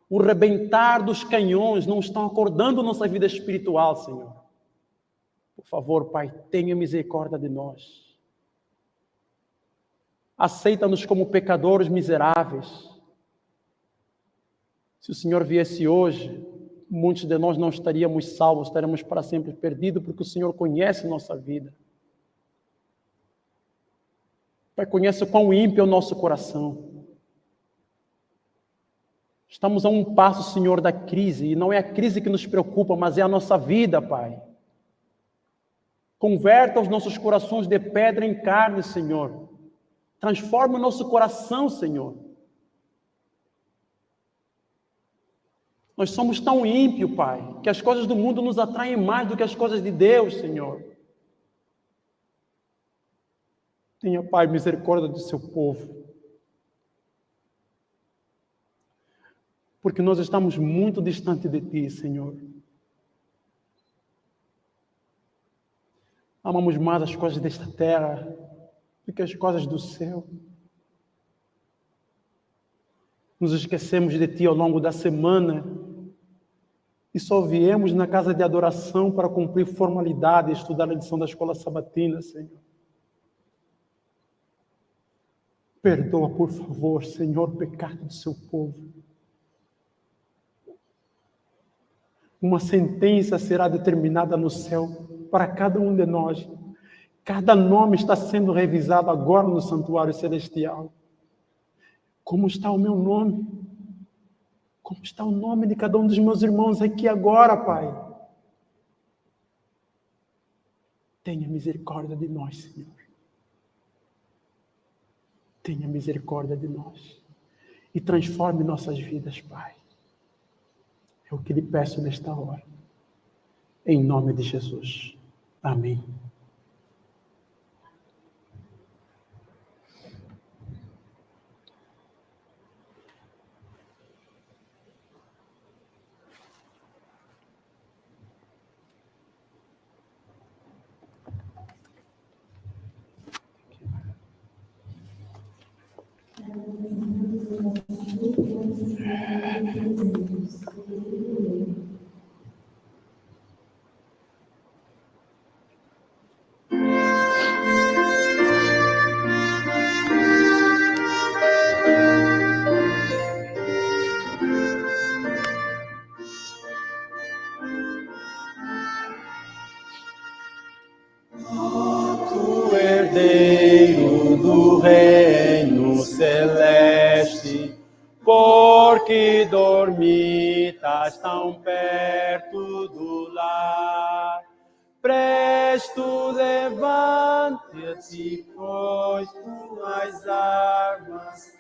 o rebentar dos canhões não estão acordando nossa vida espiritual, Senhor. Por favor, Pai, tenha misericórdia de nós. Aceita-nos como pecadores miseráveis. Se o Senhor viesse hoje, muitos de nós não estaríamos salvos, estaríamos para sempre perdidos, porque o Senhor conhece nossa vida. Pai, conhece o quão ímpio é o nosso coração. Estamos a um passo, Senhor, da crise, e não é a crise que nos preocupa, mas é a nossa vida, Pai. Converta os nossos corações de pedra em carne, Senhor. Transforma o nosso coração, Senhor. Nós somos tão ímpios, Pai, que as coisas do mundo nos atraem mais do que as coisas de Deus, Senhor. Tenha, Pai, misericórdia do seu povo. Porque nós estamos muito distante de Ti, Senhor. Amamos mais as coisas desta terra do que as coisas do céu. Nos esquecemos de Ti ao longo da semana e só viemos na casa de adoração para cumprir formalidade e estudar a lição da escola sabatina, Senhor. Perdoa, por favor, Senhor, o pecado do seu povo. Uma sentença será determinada no céu para cada um de nós. Cada nome está sendo revisado agora no santuário celestial. Como está o meu nome? Como está o nome de cada um dos meus irmãos aqui agora, Pai? Tenha misericórdia de nós, Senhor. Tenha misericórdia de nós. E transforme nossas vidas, Pai. É o que lhe peço nesta hora. Em nome de Jesus. Amém. Tu herdeiro do reino celeste, porque dormitas tão perto do lar, presto levante-te, pois tuas armas